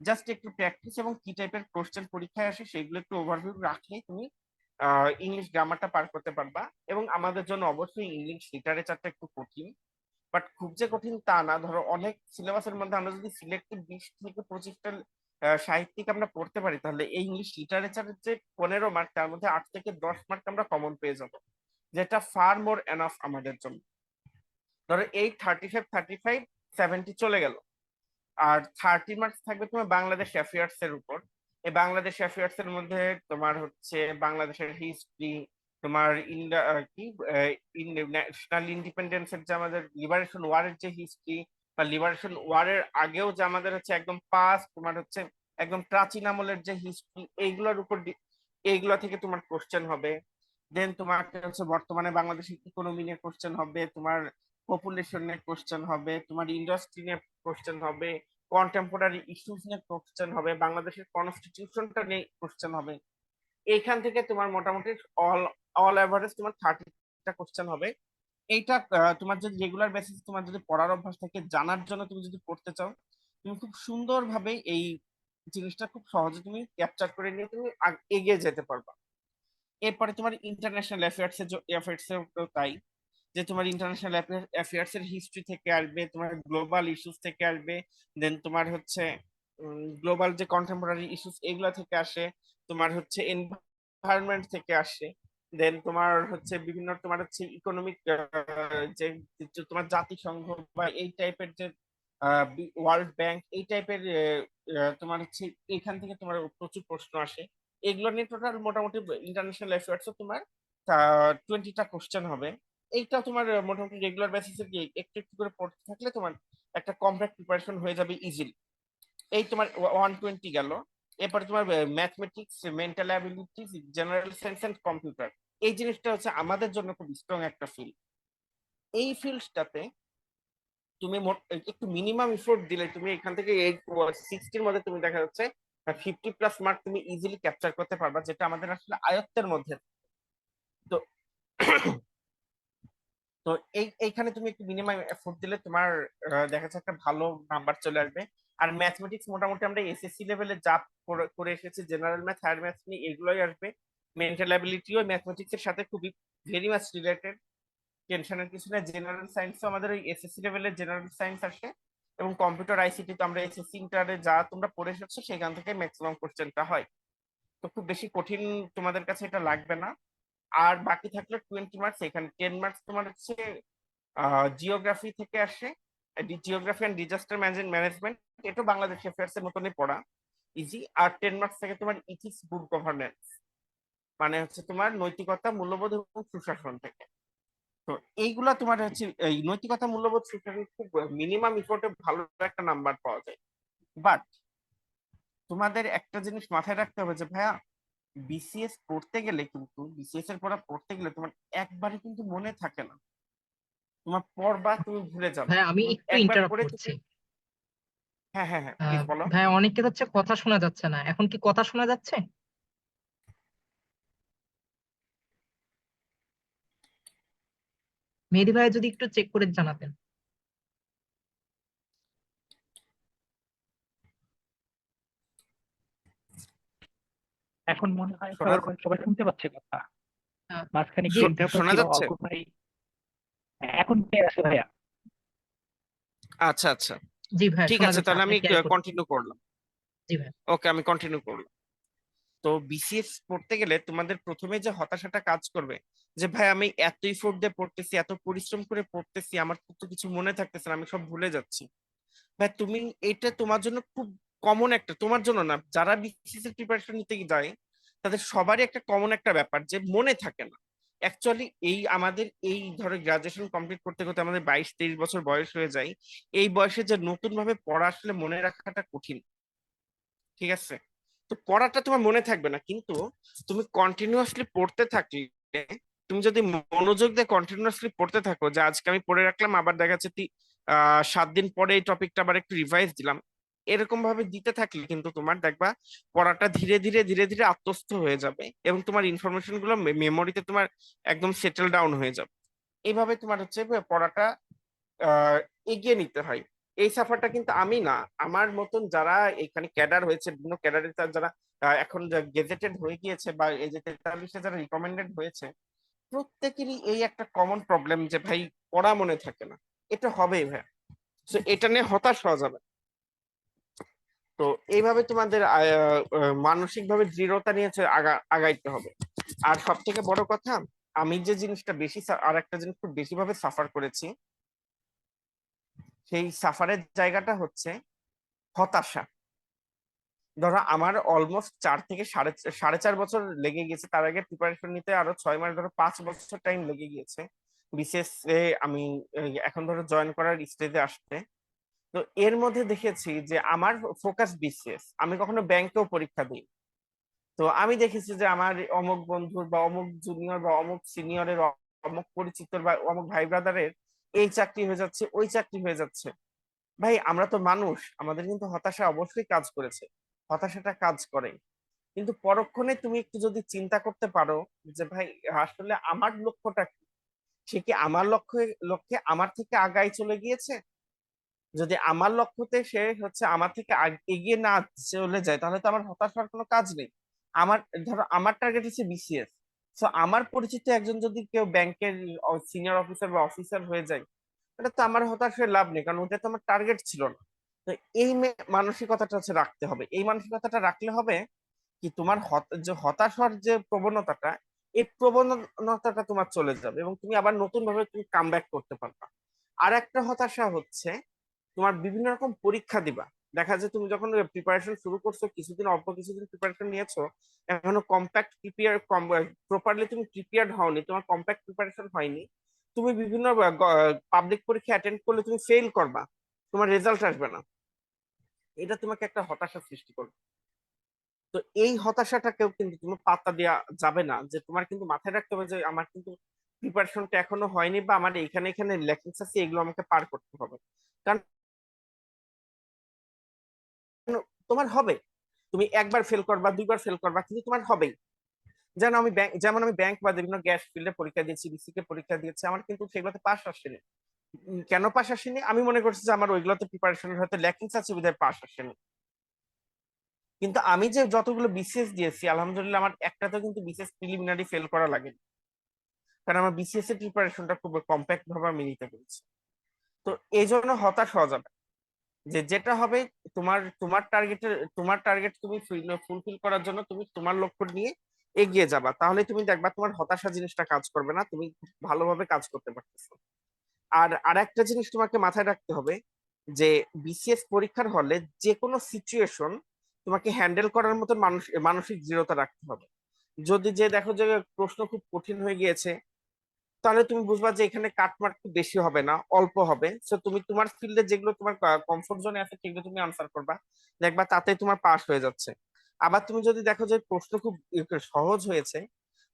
জাস্ট একটু প্র্যাকটিস এবং কি টাইপের কোশ্চেন পরীক্ষায় আসে সেগুলো একটু ওভারভিউ রাখলেই তুমি ইংলিশ গ্রামারটা পার করতে পারবা। এবং আমাদের জন্য অবশ্যই ইংলিশ লিটারেচারটা একটু কঠিন, বাট খুব যে কঠিন তা না। ধরো অনেক সিলেবাসের মধ্যে আমরা যদি সিলেক্টিভ 20 থেকে 25টা সাহিত্যিক আমরা পড়তে পারি, তাহলে এই ইংলিশ লিটারেচারের যে 15 মার্ক, তার মধ্যে 8 থেকে 10 মার্ক আমরা কমন পেয়ে যাবো, যেটা ফার মোর এনাফ আমাদের জন্য। ধরো এই 35, 35, 70 চলে গেল, আর 30 মার্কস থাকবে তোমার বাংলাদেশ অ্যাফেয়ার্স এর উপর। এই বাংলাদেশ অ্যাফেয়ার্স এর মধ্যে তোমার হচ্ছে বাংলাদেশের হিস্ট্রি, তোমার ইন্ডিয়া কি ন্যাশনাল ইন্ডিপেন্ডেন্স এর যে আমাদের লিবারেশন ওয়ারের যে হিস্ট্রি, বা লিবারেশন ওয়ারের আগেও যে আমাদের হচ্ছে একদম পাস্ট, তোমার হচ্ছে একদম প্রাচীন আমলের যে হিস্ট্রি, এইগুলোর উপর এইগুলো থেকে তোমার কোশ্চেন হবে। দেন তোমার হচ্ছে বর্তমানে বাংলাদেশের ইকোনমি নিয়ে কোশ্চেন হবে, তোমার পপুলেশন নিয়ে কোশ্চেন হবে, তোমার ইন্ডাস্ট্রি নিয়ে কোশ্চেন হবে, কন্টেম্পোরারি ইস্যুস নিয়ে কোশ্চেন হবে, বাংলাদেশের কনস্টিটিউশনটা নিয়ে কোশ্চেন হবে। এইখান থেকে তোমার মোটামুটি অল অল এভারেজ তোমার 30টা কোশ্চেন হবে। এইটা তোমার যদি রেগুলার বেসিস তোমার যদি পড়ার অভ্যাস থাকে, জানার জন্য তুমি যদি পড়তে চাও, তুমি খুব সুন্দরভাবে এই জিনিসটা খুব সহজে তুমি ক্যাপচার করে নিয়ে তুমি এগিয়ে যেতে পারবা। এরপরে তোমার ইন্টারন্যাশনাল অ্যাফেয়ার্স এর তাই, যে তোমার ইন্টারন্যাশনাল অ্যাফেয়ার্স এর হিস্ট্রি থেকে আসবে, তোমার গ্লোবাল ইস্যুস থেকে আসবে, দেন তোমার হচ্ছে গ্লোবাল যে কন্টেম্পোরারি ইস্যুস এগুলা থেকে আসে, তোমার হচ্ছে এনভায়রনমেন্ট থেকে আসে, দেন তোমার হচ্ছে বিভিন্ন তোমার হচ্ছে ইকোনমিক যে যে তোমার জাতিসংঘ বা এই টাইপের যে ওয়ার্ল্ড ব্যাংক এই টাইপের তোমার হচ্ছে এখান থেকে তোমার প্রচুর প্রশ্ন আসে। এগুলো নিয়ে টোটাল মোটামুটি ইন্টারন্যাশনাল অ্যাফেয়ার্স তোমার 20টা কোশ্চেন হবে। এইটা তোমার মোটামুটি রেগুলার বেসিসে গিয়ে একটু একটু করে পড়তে থাকলে তোমার একটা কমপ্লিট প্রিপারেশন হয়ে যাবে ইজিলি। এই তোমার 120 গেল। এরপরে তোমার mathematics, mental abilities, general science and computer, এই জিনিসটা হচ্ছে আমাদের জন্য খুব স্ট্রং একটা ফিল্ড। এই ফিল্ডটাতে তুমি একটু মিনিমাম এফোর্ট দিলে তুমি এখান থেকে এই 60-র মধ্যে তুমি দেখা যাচ্ছে 50+ মার্ক তুমি ইজিলি ক্যাপচার করতে পারবা, যেটা আমাদের আসলে আয়ত্তের মধ্যে। তো তো এইখানে তুমি একটু মিনিমাম এফোর্ট দিলে তোমার দেখা যাচ্ছে একটা ভালো নাম্বার চলে আসবে। আর ম্যাথমেটিক্স মোটামুটি আমরা এসএসসি লেভেলে যা করে এসেছি, জেনারেল ম্যাথ, হায়ার ম্যাথ নিয়ে এগুলোই আসবে। মেন্টাল অ্যাবিলিটিও ম্যাথমেটিক্স এর সাথে খুবই ভেরি মাচ রিলেটেড, টেনশনের কিছু না। জেনারেল সায়েন্সও আমাদের ওই এসএসসি লেভেলের জেনারেল সায়েন্স আসে, এবং কম্পিউটার আইসিটি তো আমরা এসএসসি ইন্টারে যা তোমরা পড়ে এসেছো সেখান থেকে ম্যাক্সিমাম কোশ্চেনটা হয়। তো খুব বেশি কঠিন তোমাদের কাছে এটা লাগবে না। আর বাকি থাকলো 20 মার্কস। এখানে 10 মার্কস তোমার হচ্ছে জিওগ্রাফি থেকে আসে, জিওগ্রাফি অ্যান্ড ডিজাস্টার ম্যানেজমেন্ট, এটা বাংলাদেশ অ্যাফেয়ার্স এর মতনই পড়া, ইজি। আর 10 মার্কস থেকে তোমার ইথিক্স, গুড গভর্নেন্স, মানে হচ্ছে তোমার নৈতিকতা, মূল্যবোধ এবং সুশাসন থেকে। তো এইগুলা তোমার হচ্ছে এই নৈতিকতা, মূল্যবোধ, সুশাসন খুব মিনিমাম ইফোর্টে ভালো একটা নাম্বার পাওয়া যায়। বাট তোমাদের একটা জিনিস মাথায় রাখতে হবে যে ভাইয়া, বিসিএস পড়তে গেলে কিন্তু বিসিএস এর পড়া পড়তে গেলে তোমার একবারে কিন্তু মনে থাকে না, তোমার পড়বা তুমি ভুলে যাবে। হ্যাঁ, আমি তুমি একটু একবার ইন্টারাপ্ট পড়ে তুমি করছি। হ্যাঁ হ্যাঁ হ্যাঁ, প্লিজ বলো। ভাই অনেকের হচ্ছে কথা শোনা যাচ্ছে না, এখন কি কথা শোনা যাচ্ছে? মেহেদী ভাই যদি একটু চেক করে জানাতেন। এখন মনে হয় শোনা সবার সবাই শুনতে পাচ্ছে কথা। আহ, মাঝখানে জি কি ইন্টারাপ্ট শোনা ছিল যাচ্ছে? অল্প ভাই? এখন ক্লিয়ার আছে ভাইয়া। আচ্ছা আচ্ছা, জি ভাই ঠিক শোনা আছে, যাচ্ছে, তাহলে আপনি আমি ক্যারি করুন। কন্টিনিউ করলাম। জি ভাই। ওকে, আমি কন্টিনিউ করলাম। তো বিসিএস পড়তে গেলে তোমাদের প্রথমে যে হতাশাটা কাজ করবে, যে ভাই আমি এত ইফোর্ট দিয়ে পড়তেছি, এত পরিশ্রম করে পড়তেছি, আমার তো কিছু মনে থাকতেছে না, আমি সব ভুলে যাচ্ছি। ভাই তুমি, এটা তোমার জন্য খুব কমন একটা, তোমার জন্য না, যারা বিসিএস এর প্রিপারেশন নিতে যায় তাদের সবারই একটা কমন একটা ব্যাপার যে মনে থাকে না। অ্যাকচুয়ালি এই আমাদের এই ধরো গ্রাজুয়েশন কমপ্লিট করতে করতে আমাদের 22-23 বছর বয়স হয়ে যায়। এই বয়সে যে নতুন ভাবে পড়া আসলে মনে রাখাটা কঠিন। ঠিক আছে, তো পড়াটা তোমার মনে থাকবে না, কিন্তু তুমি কন্টিনিউয়াসলি পড়তে থাকলে, তুমি যদি মনোযোগ দিয়ে কন্টিনিউয়াসলি পড়তে থাকো, যে আজকে আমি পড়ে রাখলাম, আবার দেখা যাচ্ছে 7 দিন পরে এই টপিকটা আবার একটু রিভাইজ দিলাম, এরকম ভাবে দিতে থাকলে কিন্তু তোমার দেখবা পড়াটা ধীরে ধীরে ধীরে ধীরে আত্মস্থ হয়ে যাবে, এবং তোমার ইনফরমেশন গুলো মেমোরিতে তোমার একদম সেটেল ডাউন হয়ে যাবে। এইভাবে তোমার হচ্ছে পড়াটা আহ এগিয়ে নিতে হয়। এই সাফারটা কিন্তু আমি না, আমার মতন যারা এখানে ক্যাডার হয়েছে, বিভিন্ন ক্যাডারের যারা এখন গেজেটেড হয়ে গিয়েছে, বা এই যে 43-এ যারা রিকমেন্ডেড হয়েছে, প্রত্যেকেরই এই একটা কমন প্রবলেম যে ভাই পড়া মনে থাকে না। এটা হবেই ভাই, তো এটা নিয়ে হতাশ হওয়া যাবে না। তো এইভাবে তোমাদের মানসিক ভাবে দৃঢ়তা নিয়ে আগাইতে হবে। আর সব থেকে বড় কথা, আমি যে জিনিসটা বেশি আর একটা জিনিস খুব বেশি ভাবে সাফার করেছি, সেই সাফারের জায়গাটা হচ্ছে হতাশা। ধরো আমার অলমোস্ট 4 থেকে সাড়ে 4 বছর লেগে গেছে, তার আগে প্রিপারেশন নিতে আরো 6 মাস, ধরো 5 বছর টাইম লেগে গিয়েছে বিসিএস এ আমি এখন ধরো জয়েন করার স্টেজে আসতে। তো এর মধ্যে দেখেছি যে আমার ফোকাস বিসিএস, আমি কখনো ব্যাংকেও পরীক্ষা দিই। তো আমি দেখেছি যে আমার অমুক বন্ধুর বা অমুক জুনিয়র বা অমুক সিনিয়রের, অমুক পরিচিতর বা অমুক ভাই ব্রাদারের এই চাকরি হয়ে যাচ্ছে, ওই চাকরি হয়ে যাচ্ছে। ভাই আমরা তো মানুষ, আমাদের কিন্তু হতাশা অবশ্যই কাজ করেছে, হতাশাটা কাজ করে। কিন্তু পরক্ষণে তুমি একটু যদি চিন্তা করতে পারো যে ভাই আসলে আমার লক্ষ্যটা কি, সে কি আমার লক্ষ্যে লক্ষ্যে আমার থেকে আগায় চলে গিয়েছে? যদি আমার লক্ষ্যতে সে হচ্ছে আমার থেকে এগিয়ে না চলে যায়, তাহলে তো আমার হতাশ হওয়ার কোনো কাজ নেই। আমার, ধরো আমার টার্গেট হচ্ছে বিসিএস, তো আমার পরিচিত একজন যদি কেউ ব্যাংকের সিনিয়র অফিসার বা অফিসার হয়ে যায়, এটা তো আমার হতাশ হয়ে লাভ নেই, কারণ ওটা তো আমার টার্গেট ছিল না। তো এই মানসিকতাটা হচ্ছে রাখতে হবে। এই মানসিকতাটা রাখলে হবে কি, তোমার যে হতাশ হওয়ার যে প্রবণতাটা, এই প্রবণতাটা তোমার চলে যাবে, এবং তুমি আবার নতুন ভাবে তুমি কাম ব্যাক করতে পারবা। আর একটা হতাশা হচ্ছে, তোমার বিভিন্ন রকম পরীক্ষা দিবা, দেখা যায় তুমি যখন প্রিপারেশন শুরু করছো, কিছুদিন অল্প কিছুদিন প্রিপারেশন নিয়েছো, এখনো কম্প্যাক্ট প্রিপেয়ার প্রপারলি তুমি প্রিপেয়ার্ড হওনি, তোমার কম্প্যাক্ট প্রিপারেশন হয়নি, তুমি বিভিন্ন পাবলিক পরীক্ষা অ্যাটেন্ড করলে তুমি ফেল করবা, তোমার রেজাল্ট আসবে না, এটা তোমাকে একটা হতাশা সৃষ্টি করবে। তো এই হতাশাটাকেও কিন্তু তুমি পাত্তা দেওয়া যাবে না, যে তোমার কিন্তু মাথায় রাখতে হবে যে আমার কিন্তু প্রিপারেশনটা এখনো হয়নি, বা আমার এখানে এখানে ল্যাকিংস আছে, এগুলো আমাকে পার করতে হবে। কারণ তোমার হবে, তুমি একবার ফেল করবা, দুইবার ফেল করবা, কিন্তু তোমার হবেই। যেমন আমি ব্যাংক বা বিভিন্ন গ্যাস ফিল্ডে পরীক্ষা দিয়েছি, বিসিকে পরীক্ষা দিয়েছি, আমার কিন্তু সেগুলোতে পাস আসেনি। কেন পাস আসেনি? আমি মনে করছি যে আমার ওইগুলোতে প্রিপারেশনের হয়তো ল্যাকিংস আছে, বিধায় পাস আসেনি। কিন্তু আমি যে যতগুলো বিসিএস দিয়েছি, আলহামদুলিল্লাহ আমার একটাতেও কিন্তু বিসিএস প্রিলিমিনারি ফেল করা লাগে, কারণ আমার বিসিএস এর প্রিপারেশনটা খুব কম্প্যাক্ট ভাবে আমি নিতে পেরেছি। তো এই জন্য হতাশ হওয়া যাবে, যে যেটা হবে, তোমার টার্গেট তুমি ফুলফিল করার জন্য তুমি তোমার লক্ষ্য নিয়ে এগিয়ে যাবা, তাহলে তুমি দেখবা তোমার হতাশা জিনিসটা কাজ করবে না, তুমি খুব ভালোভাবে কাজ করতে পারতেছো। আর আরেকটা জিনিস তোমাকে মাথায় রাখতে হবে, যে বিসিএস পরীক্ষার হলে যে কোনো সিচুয়েশন তোমাকে হ্যান্ডেল করার মতো মানসিক দৃঢ়তা রাখতে হবে। যদি যে দেখো যে প্রশ্ন খুব কঠিন হয়ে গিয়েছে, তাহলে তুমি বুঝবা যে এখানে কাটমার্ক খুব বেশি হবে না, অল্প হবে, সো তুমি তোমার ফিল্ডে যেগুলো তোমার কমফোর্ট জোনে আছে সেগুলো তুমি আনসার করবা, দেখবা তাতে তোমার পাস হয়ে যাচ্ছে। আবার তুমি যদি দেখো যে প্রশ্ন খুব সহজ হয়েছে,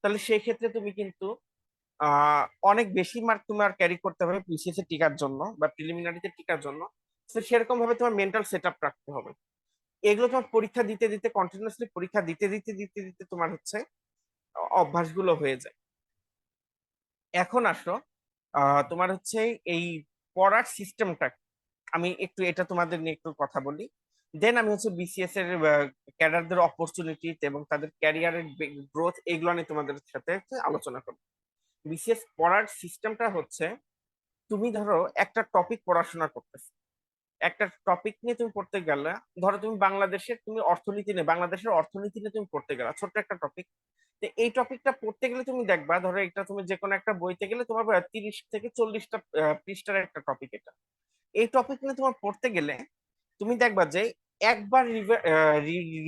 তাহলে সেই ক্ষেত্রে তুমি কিন্তু আহ অনেক বেশি মার্ক তোমার ক্যারি করতে হবে বিসিএস এ টিকার জন্য বা প্রিলিমিনারিতে টিকার জন্য, তো সেরকম ভাবে তোমার মেন্টাল সেট আপ রাখতে হবে। এগুলো তোমার পরীক্ষা দিতে দিতে কন্টিনিউয়াসলি পরীক্ষা দিতে দিতে দিতে দিতে তোমার হচ্ছে অভ্যাসগুলো হয়ে যায়। এখন আসো তোমার হচ্ছে এই পড়ার সিস্টেমটা, আমি একটু এটা তোমাদের নিয়ে একটু কথা বলি। দেন আমি হচ্ছে বিসিএস এর ক্যাডারদের অপরচুনিটি এবং তাদের ক্যারিয়ারের গ্রোথ এগুলো নিয়ে তোমাদের সাথে হচ্ছে আলোচনা করবো। বিসিএস পড়ার সিস্টেমটা হচ্ছে, তুমি ধরো একটা টপিক পড়াশোনা করতেছো, একটা টপিক নিয়ে তুমি পড়তে গেলে, ধরো তুমি বাংলাদেশের তুমি অর্থনীতি নিয়ে বাংলাদেশের অর্থনীতি নিয়ে তুমি পড়তে গেলে, ছোট্ট একটা টপিক। তো এই টপিকটা পড়তে গেলে তুমি দেখবা, ধরো এটা তুমি যে কোনো একটা বইতে গেলে তোমার 30 থেকে 40টা পৃষ্ঠার একটা টপিক এটা। এই টপিক নিয়ে তোমার পড়তে গেলে তুমি দেখবা যে একবার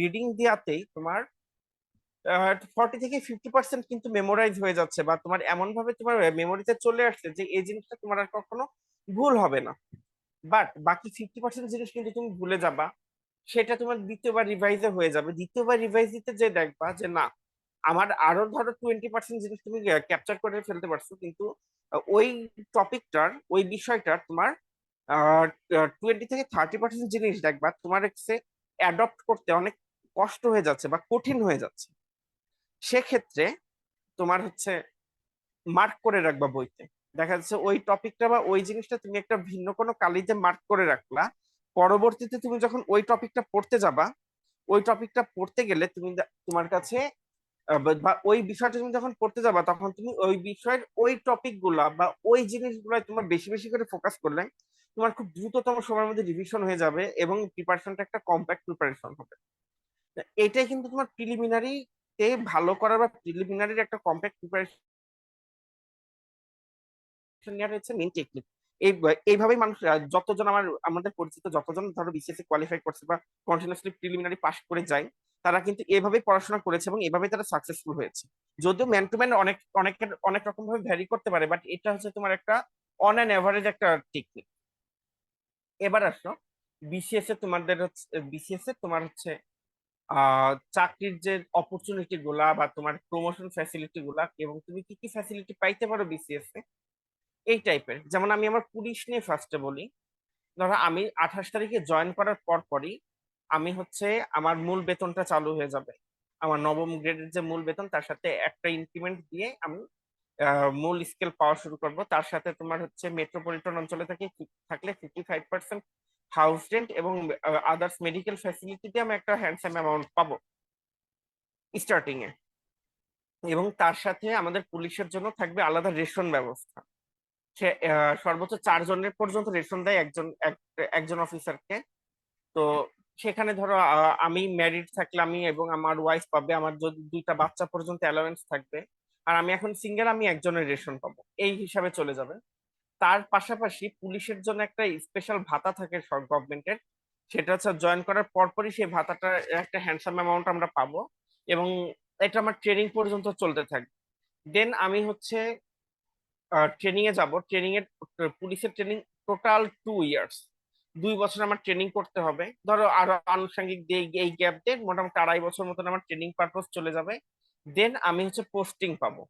রিডিং দেওয়াতেই তোমার 40 থেকে 50% কিন্তু মেমোরাইজ হয়ে যাচ্ছে, বা তোমার এমন ভাবে তোমার মেমোরিতে চলে আসছে যে এই জিনিসটা তোমার আর কখনো ভুল হবে না। বাট বাকি 50% জিনিস কিন্তু তুমি ভুলে যাবা, সেটা তোমার দ্বিতীয়বার রিভাইজে হয়ে যাবে। দ্বিতীয়বার রিভাইজ দিতে যে দেখবা যে না, আমার আরো ধরো 20% জিনিস তুমি ক্যাপচার করে ফেলতে পারছো, কিন্তু ওই টপিকটার ওই বিষয়টার তোমার 20 থেকে 30% জিনিস দেখবা তোমার কাছে অ্যাডপ্ট করতে অনেক কষ্ট হয়ে যাচ্ছে বা কঠিন হয়ে যাচ্ছে। সেক্ষেত্রে তোমার হচ্ছে মার্ক করে রাখবা বইতে। দেখা যাচ্ছে ওই টপিকটা বা ওই জিনিসটা তুমি একটা ভিন্ন কোনো কালিতে মার্ক করে রাখলা, পরবর্তীতে তুমি যখন ওই টপিকটা পড়তে যাবা, ওই টপিকটা পড়তে গেলে তুমি তোমার কাছে বা ওই বিষয়টা তুমি যখন পড়তে যাবা, তখন তুমি ওই বিষয়ের ওই টপিক গুলা বা ওই জিনিসগুলো তোমার বেশি বেশি করে ফোকাস করলে তোমার খুব দ্রুততম সময়ের মধ্যে রিভিশন হয়ে যাবে এবং প্রিপারেশনটা একটা কম্প্যাক্ট প্রিপারেশন হবে। এটাই কিন্তু তোমার প্রিলিমিনারি তে ভালো করার বা প্রিলিমিনারির একটা কম্প্যাক্ট প্রিপারেশন নেওয়ার হচ্ছে মেইন টেকনিক। এই এইভাবেই মানুষ যতজন আমাদের পরিচিত যতজন ধরো বিসিএসসি কোয়ালিফাই করছে বা কন্টিনিউয়াসলি প্রিলিমিনারি পাস করে যায়, তারা কিন্তু এভাবেই পড়াশোনা করেছে এবং এভাবেই তারা সাকসেসফুল হয়েছে। যদিও ম্যান টু ম্যান অনেকের অনেক রকম ভাবে ভ্যারি করতে পারে, বাট এটা হচ্ছে তোমার একটা অন অ্যান এভারেজ একটা টেকনিক। এবার আসো বিসিএস এ তোমাদের হচ্ছে, বিসিএস এ তোমার হচ্ছে চাকরির যে অপরচুনিটি গুলা বা তোমার প্রমোশন ফ্যাসিলিটি গুলা এবং তুমি কি কি ফ্যাসিলিটি পাইতে পারো বিসিএস এ, এই টাইপের। যেমন আমি আমার পুলিশ নিয়ে ফার্স্টে বলি। ধরো আমি 28 তারিখে জয়েন করার পর পরই আমি হচ্ছে আমার মূল বেতনটা চালু হয়ে যাবে। আমার নবম গ্রেডের যে মূল বেতন, তার সাথে একটা ইনক্রিমেন্ট দিয়ে আমি মূল স্কেল পাওয়া শুরু করব। তার সাথে তোমার হচ্ছে মেট্রোপলিটন অঞ্চলে থাকলে 55% হাউস রেন্ট এবং আদার্স মেডিকেল ফ্যাসিলিটি দিয়ে আমি একটা হ্যান্ডসাম অ্যামাউন্ট পাবো স্টার্টিং এ। এবং তার সাথে আমাদের পুলিশের জন্য থাকবে আলাদা রেশন ব্যবস্থা। সে সর্বোচ্চ 4 জনের পর্যন্ত রেশন দেয় একজন অফিসারকে। তো সেখানে ধরো আমি ম্যারিড থাকলে আমি এবং আমার ওয়াইফ পাবে, আমার যদি 2টা বাচ্চা পর্যন্ত অ্যালাওয়েন্স থাকবে। আর আমি এখন সিঙ্গেল, আমি একজনের রেশন পাবো, এই হিসাবে চলে যাবে। তার পাশাপাশি পুলিশের জন্য একটা স্পেশাল ভাতা থাকে গভর্নমেন্টের, সেটা হচ্ছে জয়েন করার পরপরই সেই ভাতাটা একটা হ্যান্ডসাম অ্যামাউন্ট আমরা পাবো এবং এটা আমার ট্রেনিং পর্যন্ত চলতে থাকবে। দেন আমি হচ্ছে ট্রেনিং এ যাব। ট্রেনিং এর পুলিশের ট্রেনিং টোটাল 2 ইয়ার্স, 2 বছর আমার ট্রেনিং করতে হবে। ধরো আরো আনুষঙ্গিক দিয়ে এই গ্যাপ দিয়ে মোটামুটি 2.5 বছর মতন আমার ট্রেনিং পারপোজ চলে যাবে। দেন আমি হচ্ছে পোস্টিং পাবো।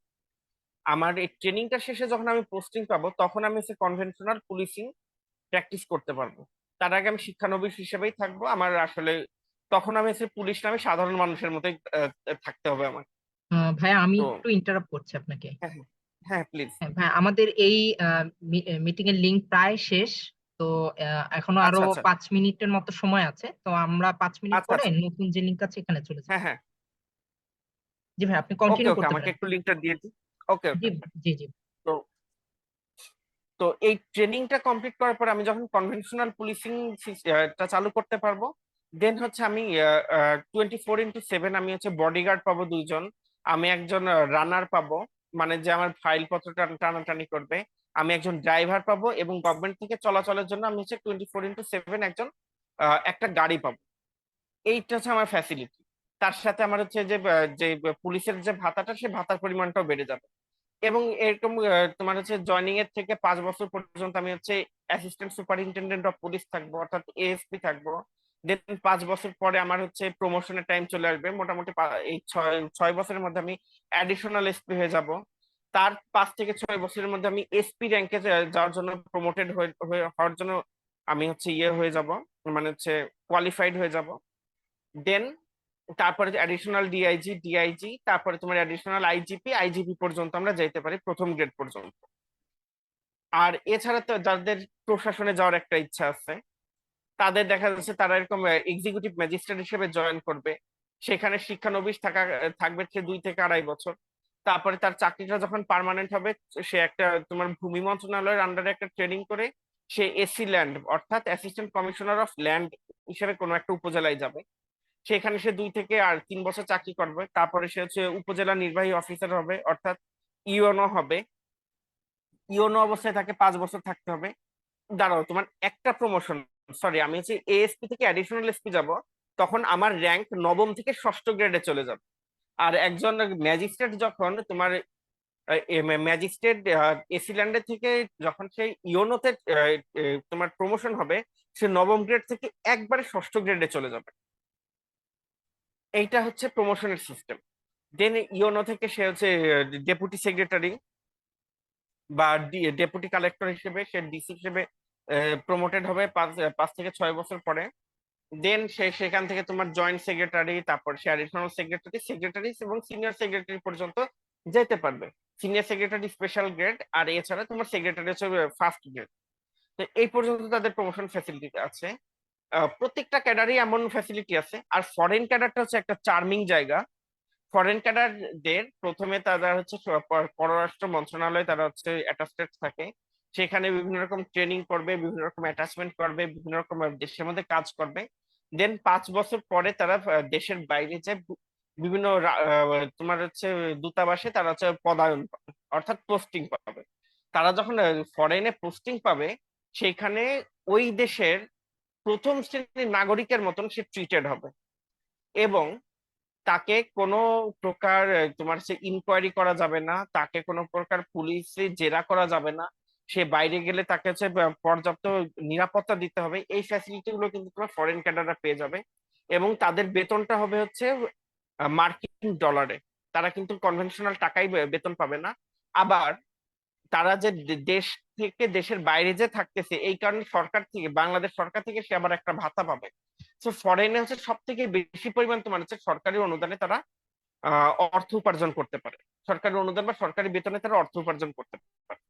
আমার এই ট্রেনিংটা শেষে যখন আমি পোস্টিং পাবো, তখন আমি হচ্ছে কনভেনশনাল পুলিশিং প্র্যাকটিস করতে পারবো। তার আগে আমি শিক্ষানবিশ হিসেবেই থাকবো। আমার আসলে তখন আমি হচ্ছে পুলিশ নামে সাধারণ মানুষের মতোই থাকতে হবে আমার। ভাইয়া আমি তো একটু ইন্টারাপ্ট করছি আপনাকে। হ্যাঁ, হ্যাঁ, হ্যাঁ, প্লিজ। হ্যাঁ ভাই, আমাদের এই মিটিং এর লিংক প্রায় শেষ। তো এখনো আরো আচ্ছা, আচ্ছা, 5 মিনিটের মতো সময় আছে, তো আমরা 5 মিনিট আচ্ছা, পরে আচ্ছা। নতুন যে লিংক আছে এখানে চলে যাব। হ্যাঁ, হ্যাঁ। জি ভাই, আপনি ওকে, কন্টিনিউ ওকে, করতে আমাকে পারেন। একটু লিঙ্কটা দিয়ে দিন। ওকে, জি ওকে। জি জি। তো তো এই ট্রেনিংটা কমপ্লিট করার পর আমি যখন কনভেনশনাল পুলিশিং টা চালু করতে পারবো, দেন হচ্ছে আমি 24x7 আমি হচ্ছে বডিগার্ড পাবো 2 জন। আমি একজন রানার পাবো, মানে যে আমার ফাইল পত্র টানাটানি করবে। আমি একজন ড্রাইভার পাবো এবং গভর্নমেন্ট থেকে চলাচলের জন্য আমি হচ্ছে 24x7 একজন একটা গাড়ি পাবো। এইটা হচ্ছে আমার ফ্যাসিলিটি। তার সাথে আমার হচ্ছে যে পুলিশের যে ভাতাটা, সে ভাতার পরিমাণটাও বেড়ে যাবে। এবং এরকম তোমার হচ্ছে জয়নিং এর থেকে 5 বছর পর্যন্ত আমি হচ্ছে অ্যাসিস্ট্যান্ট সুপারিনটেন্ডেন্ট অফ পুলিশ থাকবো, অর্থাৎ এএসপি থাকবো। দেন 5 বছর পরে আমার হচ্ছে প্রমোশনের টাইম চলে আসবে। মোটামুটি এই 6 বছরের মধ্যে আমি অ্যাডিশনাল এসপি হয়ে যাব। তার 5 থেকে 6 বছরের মধ্যে আমি এসপি র্যাঙ্কে যাওয়ার জন্য প্রমোটেড হওয়ার জন্য আমি হচ্ছে ইয়ে হয়ে যাব, মানে হচ্ছে কোয়ালিফাইড হয়ে যাব। দেন তারপরে অ্যাডিশনাল ডিআইজি, ডিআইজি, তারপরে তোমার অ্যাডিশনাল আইজিপি, আইজিপি পর্যন্ত আমরা যাইতে পারি, প্রথম গ্রেড পর্যন্ত। আর এছাড়া তো যাদের প্রশাসনে যাওয়ার একটা ইচ্ছা আছে, তাদের দেখা যাচ্ছে তারা এরকম এক্সিকিউটিভ ম্যাজিস্ট্রেট হিসেবে জয়েন করবে। সেখানে শিক্ষানবিশ থাকবে সে 2 থেকে 2.5 বছর। তারপরে তার চাকরিটা যখন পার্মানেন্ট হবে, সে একটা তোমার ভূমি মন্ত্রণালয়ের আন্ডারে একটা ট্রেনিং করে সে এসি ল্যান্ড, অর্থাৎ অ্যাসিস্ট্যান্ট কমিশনার অফ ল্যান্ড হিসেবে কোনো একটা উপজেলায় যাবে। সেখানে সে 2 থেকে 3 বছর চাকরি করবে। তারপরে সে হচ্ছে উপজেলা নির্বাহী অফিসার হবে, অর্থাৎ ইউএনও হবে। ইউএনও অবস্থায় তাকে 5 বছর থাকতে হবে। দাঁড়াও, তোমার একটা প্রমোশন, সরি, আমি হচ্ছে এএসপি থেকে অ্যাডিশনাল এসপি যাব, তখন আমার র্যাঙ্ক নবম থেকে ষষ্ঠ গ্রেডে চলে যাবে। আর একজন ম্যাজিস্ট্রেট যখন তোমার ম্যাজিস্ট্রেট এসি ল্যান্ডের থেকে যখন সেই ইওনোতে তোমার প্রমোশন হবে, সে নবম গ্রেড থেকে একবারে ষষ্ঠ গ্রেডে চলে যাবে। এইটা হচ্ছে প্রমোশনের সিস্টেম। দেন ইওনো থেকে সে হচ্ছে ডেপুটি সেক্রেটারি বা ডেপুটি কালেক্টর হিসেবে, সে ডিসি হিসেবে প্রমোটেড হবে 5 থেকে 6 বছর পরে। দেন সে সেখান থেকে তোমার জয়েন্ট সেক্রেটারি, তারপর সে অ্যাডিশনাল সেক্রেটারি, সেক্রেটারি এবং সিনিয়র সেক্রেটারি পর্যন্ত যেতে পারবে। সিনিয়র সেক্রেটারি স্পেশাল গ্রেড, আর এছাড়া তোমার সেক্রেটারি হচ্ছে ফার্স্ট গ্রেড। তো এই পর্যন্ত তাদের প্রমোশন ফ্যাসিলিটি আছে। প্রত্যেকটা ক্যাডারই এমন ফ্যাসিলিটি আছে। আর ফরেন ক্যাডারটা হচ্ছে একটা চার্মিং জায়গা। ফরেন ক্যাডারদের প্রথমে তারা হচ্ছে পররাষ্ট্র মন্ত্রণালয়ে তারা হচ্ছে অ্যাটাচড থাকে। সেখানে বিভিন্ন রকম ট্রেনিং করবে, বিভিন্ন রকম অ্যাটাচমেন্ট করবে, বিভিন্ন রকম দেশের মধ্যে কাজ করবে। দেন 5 বছর পরে তারা দেশের বাইরে যায়, বিভিন্ন তোমার হচ্ছে দূতাবাসে তারা হচ্ছে পদায়ন পাবে, অর্থাৎ পোস্টিং পাবে। তারা যখন ফরেনে পোস্টিং পাবে, সেখানে ওই দেশের প্রথম শ্রেণীর নাগরিকের মতন সে ট্রিটেড হবে। এবং তাকে কোনো প্রকার তোমার সে ইনকোয়ারি করা যাবে না, তাকে কোনো প্রকার পুলিশে জেরা করা যাবে না। সে বাইরে গেলে তাকে হচ্ছে পর্যাপ্ত নিরাপত্তা দিতে হবে। এই ফ্যাসিলিটি গুলো কিন্তু তোমার ফরেন ক্যাডাররা পেয়ে যাবে। এবং তাদের বেতনটা হবে হচ্ছে মার্কিন ডলারে। তারা কিন্তু কনভেনশনাল টাকাই বেতন পাবে না। আবার তারা যে দেশ থেকে দেশের বাইরে যে থাকতেছে, এই কারণে সরকার থেকে, বাংলাদেশ সরকার থেকে সে আবার একটা ভাতা পাবে। তো ফরেনে হচ্ছে সব থেকে বেশি পরিমাণ তোমার হচ্ছে সরকারি অনুদানে তারা অর্থ উপার্জন করতে পারে। সরকারি অনুদান বা সরকারি বেতনে তারা অর্থ উপার্জন করতে পারে।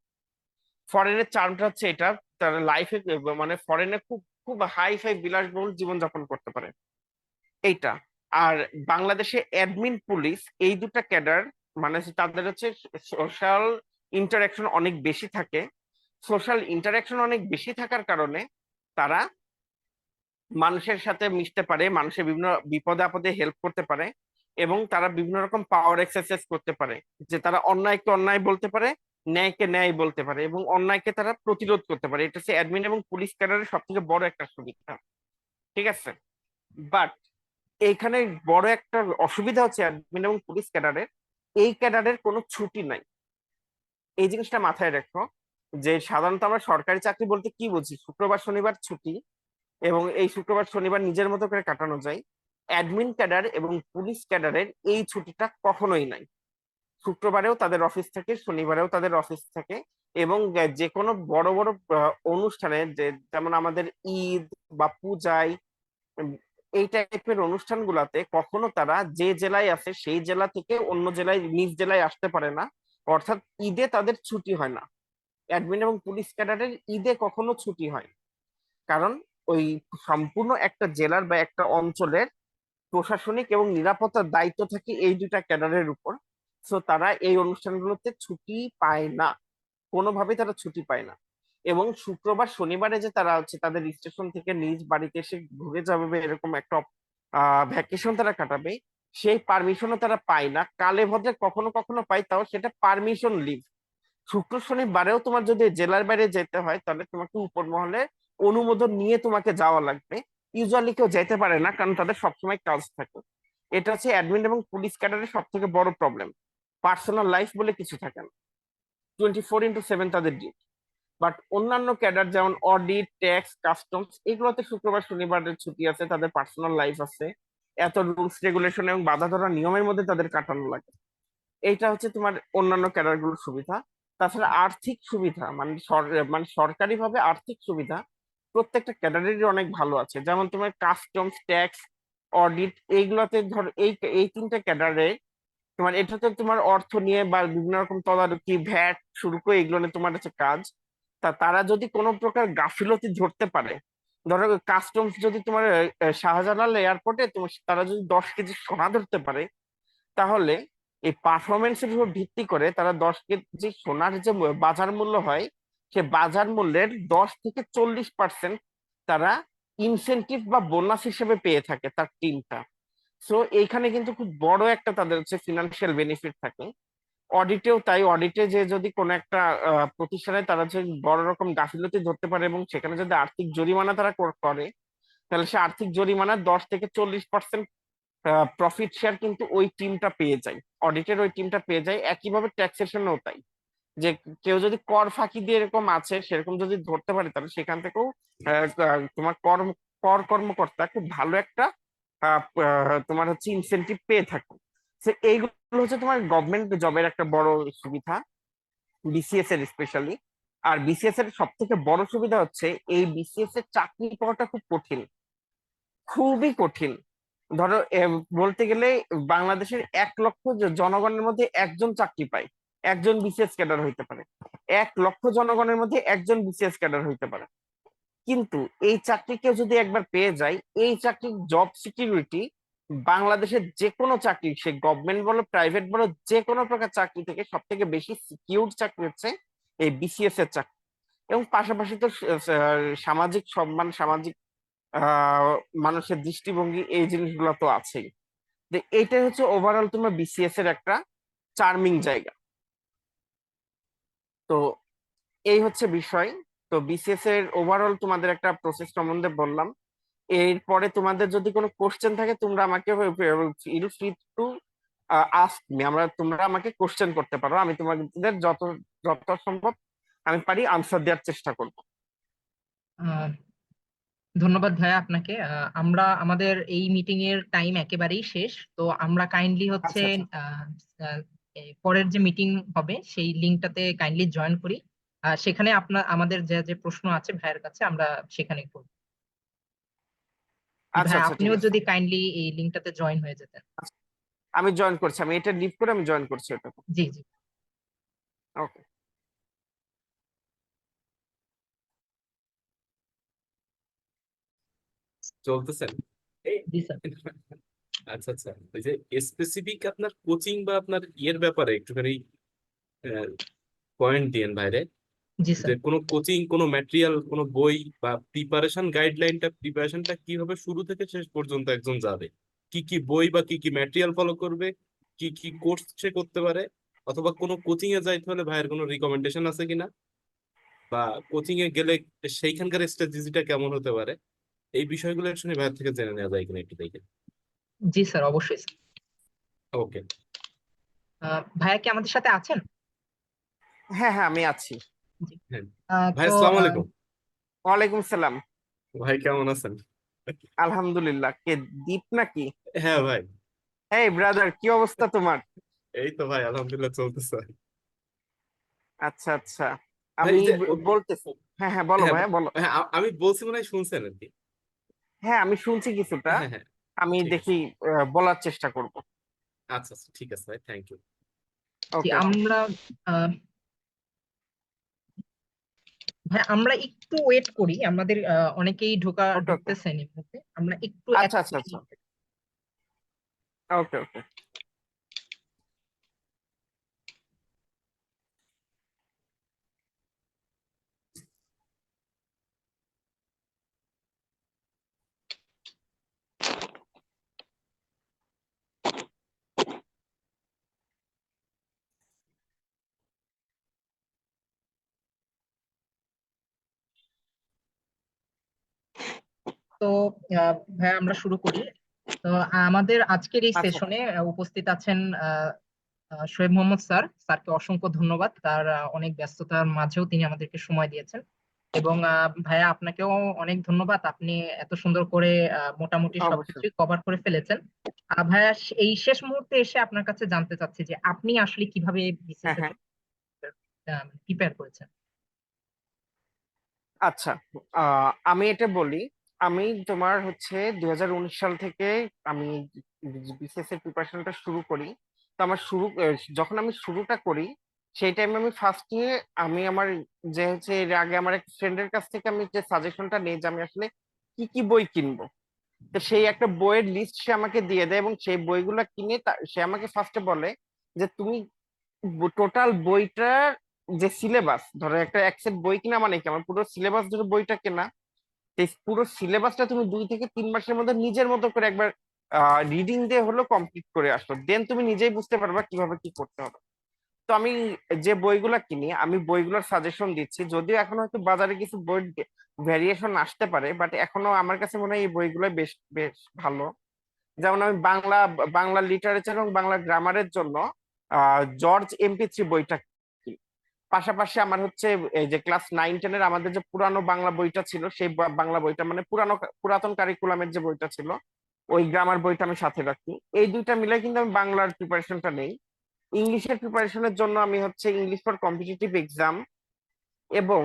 ফরেনের চার্মটা হচ্ছে এটা, তারা লাইফে মানে ফরেনে খুব খুব হাই ফাই বিলাসবহুল জীবনযাপন করতে পারে এইটা। আর বাংলাদেশে অ্যাডমিন, পুলিশ, এই দুটা ক্যাডার মানে হচ্ছে তাদের হচ্ছে সোশ্যাল ইন্টারাকশন অনেক বেশি থাকে। সোশ্যাল ইন্টারাকশন অনেক বেশি থাকার কারণে তারা মানুষের সাথে মিশতে পারে, মানুষের বিভিন্ন বিপদে আপদে হেল্প করতে পারে। এবং তারা বিভিন্ন রকম পাওয়ার এক্সারসাইজ করতে পারে, যে তারা অন্যায়কে অন্যায় বলতে পারে, ন্যায়কে ন্যায় বলতে পারে, এবং অন্যায়কে তারা প্রতিরোধ করতে পারে। এটা হচ্ছে অ্যাডমিন এবং পুলিশ ক্যাডারের সব থেকে বড় একটা সুবিধা। ঠিক আছে, বাট এইখানে বড় একটা অসুবিধা হচ্ছে অ্যাডমিন এবং পুলিশ ক্যাডারের, এই ক্যাডারের কোনো ছুটি নাই। এই জিনিসটা মাথায় রাখো, যে সাধারণত আমরা সরকারি চাকরি বলতে কি বুঝি, শুক্রবার শনিবার ছুটি, এবং এই শুক্রবার শনিবার নিজের মতো করে কাটানো যায়। অ্যাডমিন ক্যাডার এবং পুলিশ ক্যাডারের এই ছুটিটা কখনোই নাই। শুক্রবারেও তাদের অফিস থাকে, শনিবারেও তাদের অফিস থাকে। এবং যে কোনো বড় বড় অনুষ্ঠানে, যে যেমন আমাদের ঈদ বা পূজায়, উম, এই টাইপের অনুষ্ঠানগুলাতে কখনো তারা যে জেলায় আছে সেই জেলা থেকে অন্য জেলায়, নিজ জেলায় আসতে পারে না। অর্থাৎ ঈদে তাদের ছুটি হয় না। অ্যাডমিন এবং পুলিশ ক্যাডারের ঈদে কখনো ছুটি হয় না। কারণ ওই সম্পূর্ণ একটা জেলার বা একটা অঞ্চলের প্রশাসনিক এবং নিরাপত্তার দায়িত্ব থাকে এই দুটা ক্যাডারের উপর। সো তারা এই অনুষ্ঠানগুলোতে ছুটি পায় না, কোনোভাবেই তারা ছুটি পায় না। এবং শুক্রবার শনিবারে যে তারা হচ্ছে তাদের স্টেশন থেকে নিজ বাড়িতে এসে ঘুরে যাবে বা এরকম একটা ভ্যাকেশন তারা কাটাবে, সেই পারমিশনও তারা পায় না। কালে ভদ্রে কখনো কখনো পায়, তাও সেটা পারমিশন লিভ। শুক্র শনিবারেও তোমার যদি জেলার বাইরে যেতে হয়, তাহলে তোমাকে উপর মহলে অনুমোদন নিয়ে তোমাকে যাওয়া লাগবে। ইউজুয়ালি কেউ যেতে পারে না, কারণ তাদের সবসময় কাজ থাকে। এটা হচ্ছে অ্যাডমিন এবং পুলিশ ক্যাডারের সব থেকে বড় প্রবলেম। পার্সোনাল লাইফ বলে কিছু থাকে না, 24/7 তাদের ডিউটি। বাট অন্যান্য ক্যাডার যেমন অডিট, ট্যাক্স, কাস্টমস, এগুলোতে শুক্রবার শনিবারের ছুটি আছে, তাদের পার্সোনাল লাইফ আছে। এত রুলস রেগুলেশন এবং বাধা ধরা নিয়মের মধ্যে তাদের কাটানো লাগে। এইটা হচ্ছে তোমার অন্যান্য ক্যাডার সুবিধা। তাছাড়া আর্থিক সুবিধা, মানে মানে সরকারি ভাবে আর্থিক সুবিধা, প্রত্যেকটা ক্যাটাগরির অনেক ভালো আছে, যেমন তোমার কাস্টমস, ট্যাক্স, অডিট, এইগুলাতে ধরো এই তিনটা ক্যাডারে তোমার এটাতে তোমার অর্থ নিয়ে বা বিভিন্ন রকম তদারকি, ভ্যাট শুরু করে এগুলো নিয়ে তোমার হচ্ছে কাজ। তারা যদি কোনো প্রকার গাফিলতি ধরতে পারে, ধরো কাস্টমস যদি তোমার শাহজালাল এয়ারপোর্টে তোমার তারা যদি 10 কেজি সোনা ধরতে পারে, তাহলে এই পারফরমেন্সের উপর ভিত্তি করে তারা 10 কেজি সোনার যে বাজার মূল্য হয়, সে বাজার মূল্যের 10 থেকে 40% তারা ইনসেনটিভ বা বোনাস হিসেবে পেয়ে থাকে তার টিমটা। সো এইখানে কিন্তু খুব বড় একটা তাদের হচ্ছে ফিনান্সিয়াল বেনিফিট থাকে। অডিটেও তাই, অডিটে যে যদি কোনো একটা প্রতিষ্ঠানে তারা যে বড় রকম গাফিলতি ধরতে পারে এবং সেখানে যদি আর্থিক জরিমানা তারা করে, তাহলে সে আর্থিক জরিমানার 10 থেকে 40% প্রফিট শেয়ার কিন্তু ওই টিমটা পেয়ে যায়, অডিটের ওই টিমটা পেয়ে যায়। একইভাবে ট্যাক্সেশনও তাই, যে কেউ যদি কর ফাঁকি দিয়ে এরকম আছে সেরকম যদি ধরতে পারে, তাহলে সেখান থেকেও তোমার কর কর্মকর্তা খুব ভালো একটা তোমার হচ্ছে ইনসেনটিভ পেয়ে থাকে। এইগুলো হচ্ছে তোমার গভর্নমেন্ট জবের একটা বড় সুবিধা, বিসিএস এর স্পেশালি। আর বিসিএস এর সব থেকে বড় সুবিধা হচ্ছে এই বিসিএস এর চাকরি পাওয়াটা খুব কঠিন, খুবই কঠিন। ধরো বলতে গেলে বাংলাদেশের 1 লক্ষ জনগণের মধ্যে একজন চাকরি পায়, একজন বিসিএস ক্যাডার হইতে পারে। 1 লক্ষ জনগণের মধ্যে একজন বিসিএস ক্যাডার হইতে পারে। কিন্তু এই চাকরি কেউ যদি একবার পেয়ে যায়, এই চাকরির জব সিকিউরিটি বাংলাদেশের যে কোনো চাকরি, সে গভর্নমেন্ট বলো প্রাইভেট বলো, যে কোনো প্রকার চাকরি থেকে সব থেকে বেশি সিকিউর চাকরি হচ্ছে এই বিসিএস এর চাকরি। এবং পাশাপাশি তো সামাজিক সম্মান, সামাজিক আহ মানুষের দৃষ্টিভঙ্গি, এই জিনিসগুলো তো আছেই। এইটাই হচ্ছে ওভারঅল তোমার বিসিএস এর একটা চার্মিং জায়গা। তো এই হচ্ছে বিষয়। তো বিসিএস এর ওভারঅল তোমাদের একটা প্রসেস সম্বন্ধে বললাম। এরপরে তোমাদের যদি কোনো কোশ্চেন থাকে তোমরা আমাকে feel free to ask me, তোমরা আমাকে কোশ্চেন করতে পারো, আমি তোমাদের যত যত সম্ভব আমি পারি আনসার দেওয়ার চেষ্টা করবো। আহ, ধন্যবাদ ভাইয়া আপনাকে। আমরা আমাদের এই মিটিং এর টাইম একেবারেই শেষ, তো আমরা কাইন্ডলি হচ্ছে আচ্ছা আচ্ছা আহ, আহ, পরের যে মিটিং হবে সেই লিঙ্কটাতে কাইন্ডলি জয়েন করি। সেখানে আমাদের যে যে প্রশ্ন আছে ভাইয়ের কাছে আমরা সেখানে করব। আচ্ছা ভাই আচ্ছা ঠিক আপনিও আছে। যদি কাইন্ডলি এই লিঙ্কটাতে জয়েন হয়ে যেতেন। আমি জয়েন করছি, আমি এটা লিভ করে আমি জয়েন করছি এটা। জি জি। ওকে। চলতেছেন এই জি স্যার। আচ্ছা আচ্ছা, ওই যে স্পেসিফিক আপনার কোচিং বা আপনার ইয়ের ব্যাপারে একটুখানি পয়েন্ট দিয়েন বাইরে, জি যে স্যার। কোনো কোচিং, কোনো ম্যাটেরিয়াল, কোনো বই বা প্রিপারেশনটা কিভাবে শুরু থেকে শেষ পর্যন্ত একজন যাবে, কি কি বই বা কি কি ম্যাটেরিয়াল ফলো করবে, কি কি কোর্স সে করতে পারে, অথবা কোনো কোচিং এ যাইতে হলে ভাইয়ের কোনো রিকমেন্ডেশন আছে কিনা, বা কোচিং এ গেলে সেইখানকার স্ট্র্যাটেজিটা কেমন হতে পারে, এই বিষয়গুলো শুনে ভাইয়ের থেকে জেনে নেওয়া যায় কিনা একটু দেখে। জি স্যার, অবশ্যই স্যার। ওকে। ভাইয়া কি আমাদের সাথে আছেন? হ্যাঁ হ্যাঁ আমি আছি। জি। হ্যাঁ ভাই, তো আসসালামু আলাইকুম। ওয়ালাইকুম সালাম। ভাই কেমন আছেন? আলহামদুলিল্লাহ। কে দীপ নাকি? হ্যাঁ ভাই। এই ব্রাদার, কি অবস্থা তোমার? এই তো ভাই আলহামদুলিল্লাহ চলতেছে। আচ্ছা আচ্ছা। ভাই আমি এই যে বলতেছি। হ্যাঁ হ্যাঁ বলো হ্যাঁ ভাইয়া বলো। হ্যাঁ, আমি বলছি মনে হয় শুনছেন আর কি। হ্যাঁ আমি শুনছি কিছুটা, হ্যাঁ হ্যাঁ, আমি ঠিক আছে। দেখি বলার চেষ্টা করব। আচ্ছা আচ্ছা ঠিক আছে ভাই, থ্যাংক ইউ। জি ওকে ওকে। আমরা আহ, ভাই আমরা একটু ওয়েট করি, আমাদের অনেকেই ওকে ওকে। ঢুকতেছেন এই মুহূর্তে, আমরা একটু আচ্ছা আচ্ছা আচ্ছা। ওকে ওকে। তো ভাই আমরা শুরু করি। তো আমাদের আজকের এই আচ্ছা সেশনে উপস্থিত আছেন শোয়েব মোহাম্মদ স্যার। স্যারকে অসংখ্য ধন্যবাদ, তার অনেক ব্যস্ততার মাঝেও তিনি আমাদেরকে সময় দিয়েছেন। এবং ভাইয়া আপনাকেও অনেক ধন্যবাদ, আপনি এত সুন্দর করে মোটামুটি অবশ্যই। সবকিছুই কভার করে ফেলেছেন। ভাইয়া এই শেষ মুহূর্তে এসে আপনার কাছে জানতে চাচ্ছি যে আপনি আসলে কিভাবে বিসিএস হ্যাঁ এর হ্যাঁ। প্রিপেয়ার করেছেন। আচ্ছা, আমি এটা বলি, আমি তোমার হচ্ছে 2019 সাল থেকে আমি বিসিএস এর প্রিপারেশনটা শুরু করি। তো আমার যখন আমি শুরুটা করি সেই টাইমে আমি ফার্স্ট ইয়ারে আমি আমার যে হচ্ছে এর আগে আমার এক ফ্রেন্ডের কাছ থেকে আমি যে সাজেশনটা নিই যে আমি আসলে কি কি বই কিনবো। তো সেই একটা বইয়ের লিস্ট সে আমাকে দিয়ে দেয় এবং সেই বইগুলা কিনে সে আমাকে ফার্স্টে বলে যে তুমি টোটাল বইটার যে সিলেবাস, ধরো একটা এক সেট বই কিনা মানে কি আমার পুরো সিলেবাস ধরে বইটা কেনা, এই পুরো সিলেবাসটা তুমি 2 থেকে 3 মাসের মধ্যে নিজের মতো করে একবার রিডিং দিয়ে হলো কমপ্লিট করে আসো, দেন তুমি নিজেই বুঝতে পারবা কিভাবে কি করতে হবে। তো আমি যে বইগুলা কিনি আমি বইগুলোর সাজেশন দিচ্ছি, যদিও এখন হয়তো বাজারে কিছু বই ভ্যারিয়েশন আসতে পারে, বাট এখনো আমার কাছে মনে হয় এই বইগুলো বেশ বেশ ভালো। যেমন আমি বাংলা লিটারেচার এবং বাংলা গ্রামারের জন্য জর্জ MP3 বইটা কিনি। পাশাপাশি আমার হচ্ছে এই যে ক্লাস 9-10-এর আমাদের যে পুরানো বাংলা বইটা ছিল সেই বাংলা বইটা মানে পুরাতন কারিকুলামের যে বইটা ছিল ওই গ্রামার বইটা আমি সাথে রাখি। এই দুইটা মিলে কিন্তু আমি বাংলার প্রিপারেশনটা নেই। ইংলিশের প্রিপারেশনের জন্য আমি হচ্ছে ইংলিশ ফর কম্পিটিটিভ এক্সাম এবং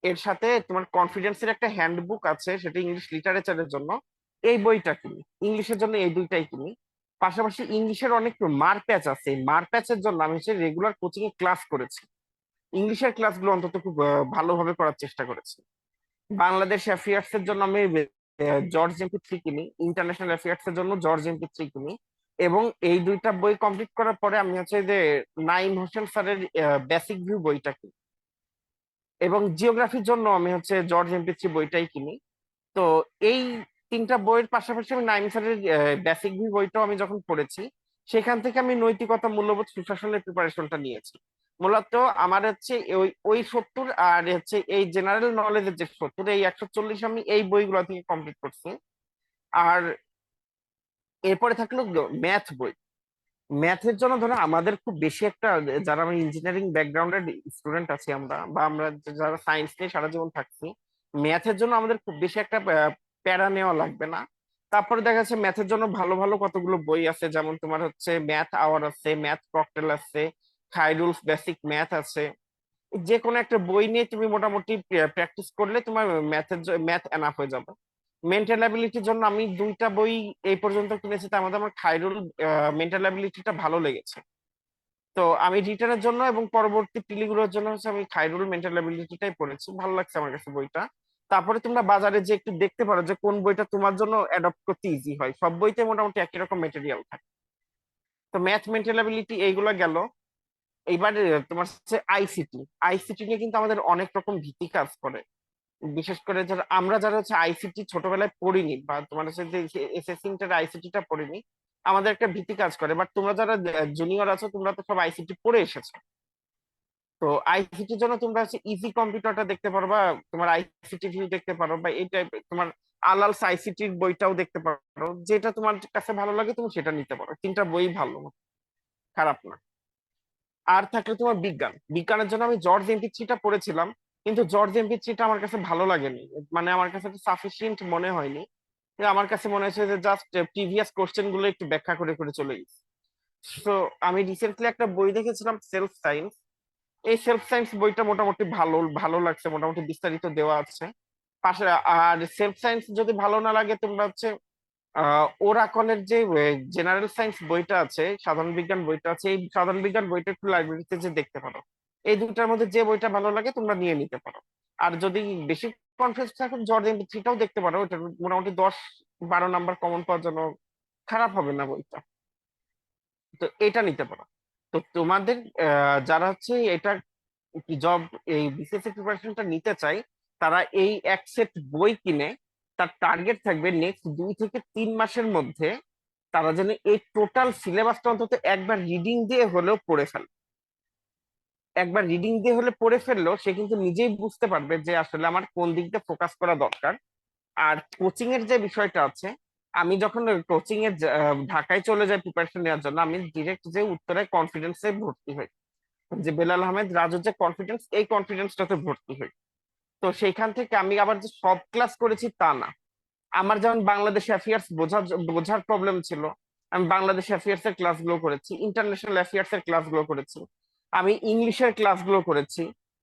এর সাথে তোমার কনফিডেন্সের একটা হ্যান্ডবুক আছে, সেটা ইংলিশ লিটারেচারের জন্য, এই বইটা কিনি। ইংলিশের জন্য এই দুইটাই কিনি। পাশাপাশি ইংলিশের অনেক মার প্যাচ আছে, এই মার প্যাচের জন্য আমি হচ্ছে রেগুলার কোচিং এ ক্লাস করেছি, ইংলিশের ক্লাসগুলো অন্তত খুব ভালোভাবে করার চেষ্টা করেছি। বাংলাদেশ অ্যাফেয়ার্স এর জন্য আমি জর্জ MP3 কিনি, ইন্টারন্যাশনাল অ্যাফেয়ার্স এর জন্য জর্জ MP3 কিনি। এবং এই দুইটা বই কমপ্লিট করার পরে আমি হচ্ছে যে নাইম হোসেন স্যারের বেসিক ভিউ বইটা কিনি। এবং জিওগ্রাফির জন্য আমি হচ্ছে জর্জ MP3 বইটাই কিনি। তো এই তিনটা বইয়ের পাশাপাশি আমি নাইম স্যারের বেসিক ভিউ বইটাও আমি যখন পড়েছি সেখান থেকে আমি নৈতিকতা মূল্যবোধ সুশাসনের প্রিপারেশনটা নিয়েছি। মূলত আমার হচ্ছে ওই ওই 70 আর হচ্ছে এই জেনারেল নলেজের যে 70, এই 140 আমি এই বইগুলো থেকে কমপ্লিট করছি। আর এরপরে থাকলো ম্যাথ বই। ম্যাথের জন্য ধরো আমাদের খুব বেশি একটা, যারা আমি ইঞ্জিনিয়ারিং ব্যাকগ্রাউন্ডের স্টুডেন্ট আছি আমরা, বা আমরা যারা সায়েন্স নিয়ে সারা জীবন থাকছি, ম্যাথের জন্য আমাদের খুব বেশি একটা প্যারা নেওয়া লাগবে না। তারপরে দেখা যাচ্ছে ম্যাথের জন্য ভালো ভালো কতগুলো বই আছে, যেমন তোমার হচ্ছে ম্যাথ আওয়ার আছে, ম্যাথ ককটেল আছে, খাইরুলস বেসিক ম্যাথ আছে। যে কোনো একটা বই নিয়ে তুমি মোটামুটি প্র্যাকটিস করলে তোমার ম্যাথ এনাফ হয়ে যাবে। মেন্টাল অ্যাবিলিটির জন্য আমি দুইটা বই এই পর্যন্ত কিনেছি, তার মধ্যে আমার খাইরুল মেন্টাল অ্যাবিলিটিটা ভালো লেগেছে। তো আমি রিটার্নের জন্য এবং পরবর্তী পিলিগুলোর জন্য হচ্ছে আমি খাইরুল মেন্টাল অ্যাবিলিটিটাই পড়েছি, ভালো লাগছে আমার কাছে বইটা। তারপরে তোমরা বাজারে যে একটু দেখতে পারো যে কোন বইটা তোমার জন্য অ্যাডপ্ট করতে ইজি হয়, সব বইতে মোটামুটি একই রকম মেটেরিয়াল থাকে। তো ম্যাথ মেন্টাল অ্যাবিলিটি এইগুলো গেল। এইবার তোমার হচ্ছে আইসিটি। আইসিটি নিয়ে কিন্তু আমাদের অনেক রকম ভীতি কাজ করে, বিশেষ করে যারা হচ্ছে আইসিটি ছোটবেলায় পড়িনি বা তোমার হচ্ছে যে এসএসসি ইন্টার আইসিটিটা পড়িনি, আমাদের একটা ভীতি কাজ করে। বাট তোমরা যারা জুনিয়র আছো তোমরা তো সব আইসিটি পড়ে এসেছো। তো আইসিটির জন্য তোমরা হচ্ছে ইজি কম্পিউটারটা দেখতে পারো, বা তোমার আইসিটি ভিউ দেখতে পারো, বা এই টাইপের তোমার আলালস আইসিটির বইটাও দেখতে পারো, যেটা তোমার কাছে ভালো লাগে তুমি সেটা নিতে পারো। তিনটা বই ভালো, খারাপ না। আর থাকলে তোমার বিজ্ঞানের জন্য আমি জর্জ MP3টা পড়েছিলাম, কিন্তু জর্জ MP3টা আমার কাছে ভালো লাগেনি, মানে আমার কাছে সাফিসিয়েন্ট মনে হয়নি। কিন্তু আমার কাছে মনে হয়েছে যে জাস্ট প্রিভিয়াস কোশ্চেন গুলো একটু ব্যাখ্যা করে করে চলে গেছে। তো আমি রিসেন্টলি একটা বই দেখেছিলাম সেলফ সায়েন্স, এই সেলফ সায়েন্স বইটা মোটামুটি ভালো ভালো লাগছে, মোটামুটি বিস্তারিত দেওয়া আছে পাশে। আর সেলফ সায়েন্স যদি ভালো না লাগে তোমরা হচ্ছে ওরাকনের যে জেনারেল সায়েন্স বইটা আছে, সাধারণ বিজ্ঞান বইটা আছে, এই সাধারণ বিজ্ঞান বইটা একটু লাইব্রেরিতে যে দেখতে পারো। এই দুটার মধ্যে যে বইটা ভালো লাগে তোমরা নিয়ে নিতে পারো। আর যদি বেশি কনফিউজ থাকো জর্জ MP3টাও দেখতে পারো, এটা মোটামুটি 10-12 নাম্বার কমন পাওয়ার জন্য খারাপ হবে না বইটা। তো এটা নিতে পারো। তো তোমাদের যারা হচ্ছে এটা জব এই বিসিএস এর প্রিপারেশনটা নিতে চাই, তারা এই এক সেট বই কিনে তার টার্গেট থাকবে নেক্সট 2 থেকে 3 মাসের মধ্যে তারা যেন এই টোটাল সিলেবাসটা অন্তত একবার রিডিং দিয়ে হলেও পড়ে ফেলে। একবার রিডিং দিয়ে হলে পড়ে ফেললেও সে কিন্তু নিজেই বুঝতে পারবে যে আসলে আমার কোন দিক দিয়ে ফোকাস করা দরকার। আর কোচিং এর যে বিষয়টা আছে, আমি যখন কোচিং এর ঢাকায় চলে যাই প্রিপারেশন নেওয়ার জন্য, আমি ডিরেক্ট যে উত্তরায় কনফিডেন্সে ভর্তি হই, যে বেলাল আহমেদ রাজুর যে কনফিডেন্স, এই কনফিডেন্সটাতে ভর্তি হই। তো সেইখান থেকে আমি আবার যে সব ক্লাস করেছি তা না, আমার যেমন বাংলাদেশ অ্যাফেয়ার্স বোঝার প্রবলেম ছিল, আমি বাংলাদেশ অ্যাফেয়ার্স এর ক্লাসগুলো করেছি, ইন্টারন্যাশনাল অ্যাফেয়ার্স এর ক্লাসগুলো করেছি, আমি ইংলিশের ক্লাসগুলো করেছি।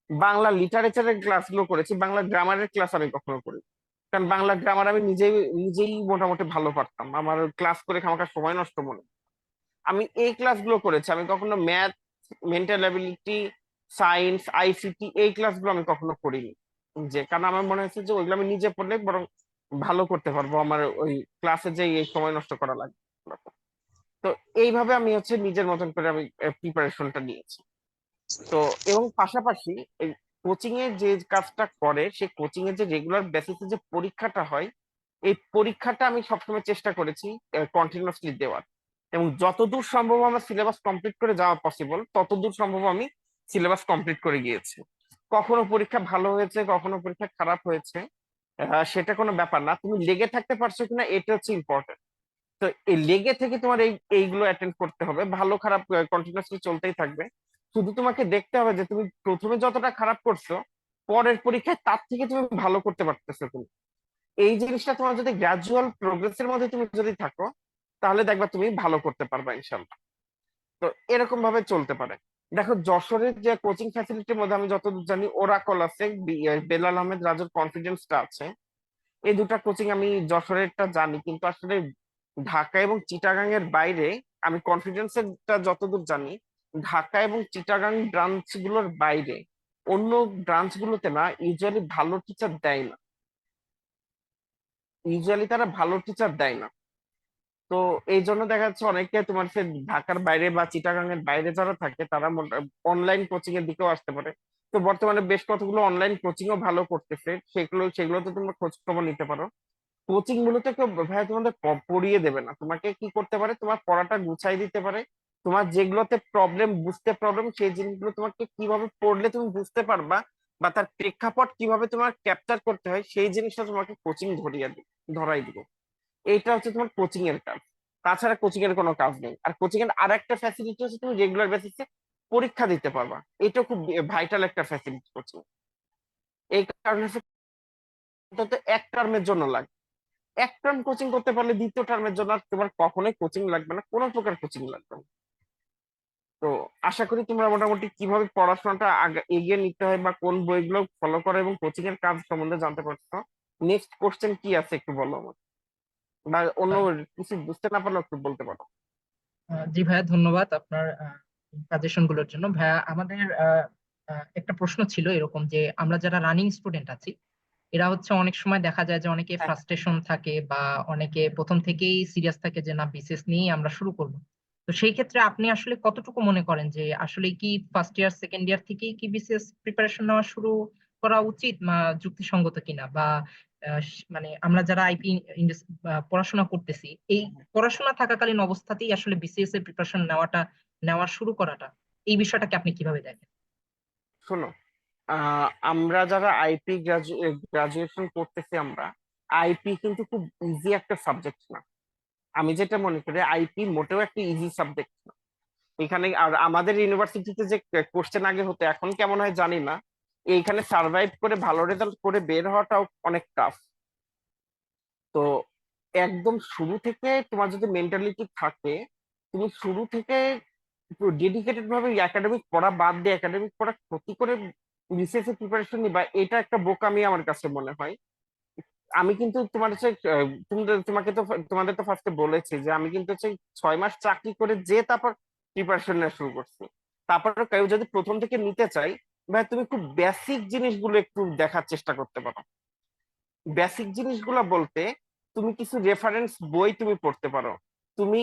বাংলা লিটারেচারের ক্লাসগুলো করেছি, বাংলা গ্রামারের ক্লাস আমি কখনো করি, কারণ বাংলা গ্রামার আমি নিজেই নিজেই মোটামুটি ভালো পারতাম, আমার ক্লাস করে খামাখা সময় নষ্ট মনে হতো। আমি এই ক্লাসগুলো করেছি, আমি কখনো math, mental ability, science, ICT এই ক্লাসগুলো আমি কখনো করিনি। যে কারণ আমার মনে হয়েছে যে ওইগুলো আমি নিজে পড়লে বরং ভালো করতে পারবো, আমার ওই ক্লাসে যে এই সময় নষ্ট করা লাগবে না। তো এইভাবে আমি নিজের মতন করে আমি প্রিপারেশনটা নিয়েছি। তো এবং পাশাপাশি এই কোচিং এ যে কাজটা করে, সে কোচিং এ যে রেগুলার বেসিসে যে পরীক্ষাটা হয়, এই পরীক্ষাটা আমি সবসময় চেষ্টা করেছি কন্টিনিউয়াসলি দেওয়ার, এবং যতদূর সম্ভব আমার সিলেবাস কমপ্লিট করে যাওয়া পসিবল ততদূর সম্ভব আমি সিলেবাস কমপ্লিট করে গিয়েছি। কখনো পরীক্ষা ভালো হয়েছে, কখনো পরীক্ষা খারাপ হয়েছে, সেটা কোনো ব্যাপার না, তুমি লেগে থাকতে পারছো কিনা এটা হচ্ছে ইম্পর্টেন্ট। তো এই লেগে থেকে তোমার এইগুলো অ্যাটেন্ড করতে হবে, ভালো খারাপ কন্টিনিউয়াসলি চলতেই থাকবে। শুধু তোমাকে দেখতে হবে যে তুমি প্রথমে যতটা খারাপ করছো, পরের পরীক্ষায় তার থেকে তুমি ভালো করতে পারতেছো তুমি। এই জিনিসটা তোমার যদি গ্রাজুয়াল প্রোগ্রেসের মধ্যে তুমি যদি থাকো, তাহলে দেখবা তুমি ভালো করতে পারবা ইনশাল্লাহ। তো এরকম ভাবে চলতে পারে। দেখো যশোরের যে কোচিং ফ্যাসিলিটির মধ্যে আমি যতদূর জানি ওরাকল আছে, বেলাল আহমেদ রাজুর কনফিডেন্সটা আছে, এই দুটা কোচিং আমি যশোরেরটা জানি, কিন্তু আসলে ঢাকা এবং চিটাগাং এর বাইরে আমি কনফিডেন্সেরটা যতদূর জানি, ঢাকা এবং চিটাগাং ব্রাঞ্চ গুলোর বাইরে অন্য ব্রাঞ্চ গুলোতে না ইউজুয়ালি ভালো টিচার দেয় না, ইউজুয়ালি তারা ভালো টিচার দেয় না। তো এই জন্য দেখা যাচ্ছে অনেকে তোমার সে ঢাকার বাইরে বা চিটাগাং এর বাইরে যারা থাকে তারা অনলাইন কোচিং এর দিকেও আসতে পারে। তো বর্তমানে বেশ কতগুলো অনলাইন কোচিং ও ভালো করতেছে, সেগুলোতে তোমরা খোঁজ খবর নিতে পারো। কোচিং মূলত কেউ ভাই তোমাদের পড়িয়ে দেবে না, তোমাকে কি করতে পারে, তোমার পড়াটা গুছাই দিতে পারে, তোমার যেগুলোতে প্রবলেম সেই জিনিসগুলো তোমাকে কিভাবে পড়লে তুমি বুঝতে পারবা, বা তার প্রেক্ষাপট কিভাবে তোমার ক্যাপচার করতে হয় সেই জিনিসটা তোমাকে কোচিং ধরাই দিবে। এইটা হচ্ছে তোমার কোচিং এর কাজ। তাছাড়া কোচিং এর কোনো কাজ নেই। আর কোচিং এর আরেকটা ফ্যাসিলিটি হচ্ছে তুমি রেগুলার বেসিসে পরীক্ষা দিতে পারবা, এটা খুব ভাইটাল একটা ফ্যাসিলিটি কোচিং। এই কারণে হচ্ছে অন্তত এক টার্মের জন্য লাগে, এক টার্ম কোচিং করতে পারলে দ্বিতীয় টার্মের জন্য আর তোমার কখনোই কোচিং লাগবে না, কোনো প্রকার কোচিং লাগবে না। তো আশা করি তোমরা মোটামুটি কিভাবে পড়াশোনাটা এগিয়ে নিতে হয় বা কোন বইগুলো ফলো করা এবং কোচিং এর কাজ সম্বন্ধে জানতে পারছো। নেক্সট কোশ্চেন কি আছে একটু বলো আমাকে, বা অন্য কিছু বুঝতে না পারলে একটু বলতে পারো। জি ভাইয়া, ধন্যবাদ আপনার সাজেশন গুলোর জন্য। ভাইয়া আমাদের একটা প্রশ্ন ছিল এরকম যে আমরা যারা রানিং স্টুডেন্ট আছি, এরা হচ্ছে অনেক সময় দেখা যায় যে অনেকে হ্যাঁ, ফ্রাস্ট্রেশন থাকে বা অনেকে প্রথম থেকেই সিরিয়াস থাকে যে না বিসিএস নিয়েই আমরা শুরু করব। তো সেই ক্ষেত্রে আপনি আসলে কতটুকু মনে করেন যে আসলে কি ফার্স্ট ইয়ার সেকেন্ড ইয়ার থেকেই কি বিসিএস প্রিপারেশন নেওয়া শুরু করা উচিত বা যুক্তিসঙ্গত কিনা, বা মানে আমরা যারা আইপি পড়াশোনা করতেছি, এই পড়াশোনা থাকাকালীন অবস্থাতেই আসলে বিসিএস এর প্রিপারেশন নেওয়া শুরু করাটা, এই বিষয়টাকে আপনি কিভাবে দেখেন? শোনো, আমরা যারা আইপি গ্রাজুয়েশন করতেছি, আমরা আইপি কিন্তু খুব ইজি একটা সাবজেক্ট না। আমি যেটা মনে করি আইপি মোটেও একটা ইজি সাবজেক্ট না। এখানে আর আমাদের ইউনিভার্সিটিতে যে কোশ্চেন আগে হতো এখন কেমন হয় জানি না, এইখানে সার্ভাইভ করে ভালো রেজাল্ট করে বের হওয়াটাও অনেক টাফ। তো একদম শুরু থেকে তোমার যদি মেন্টালিটি থাকে, তুমি শুরু থেকে ডেডিকেটেড ভাবে একাডেমিক পড়া বাদ দিয়ে একাডেমিক পড়া ক্ষতি করে বিসিএস এর প্রিপারেশন নিবা, এটা একটা বোকামি আমার কাছে মনে হয়। আমি কিন্তু তোমার হচ্ছে তোমাকে তো তোমাদের তো ফার্স্টে বলেছি যে আমি কিন্তু হচ্ছে 6 মাস চাকরি করে যে তারপর প্রিপারেশন নেওয়া শুরু করছি। তারপর কেউ যদি প্রথম থেকে নিতে চাই, ভাই তুমি খুব বেসিক জিনিসগুলো একটু দেখার চেষ্টা করতে পারো। বেসিক জিনিসগুলো বলতে তুমি কিছু রেফারেন্স বই তুমি পড়তে পারো। তুমি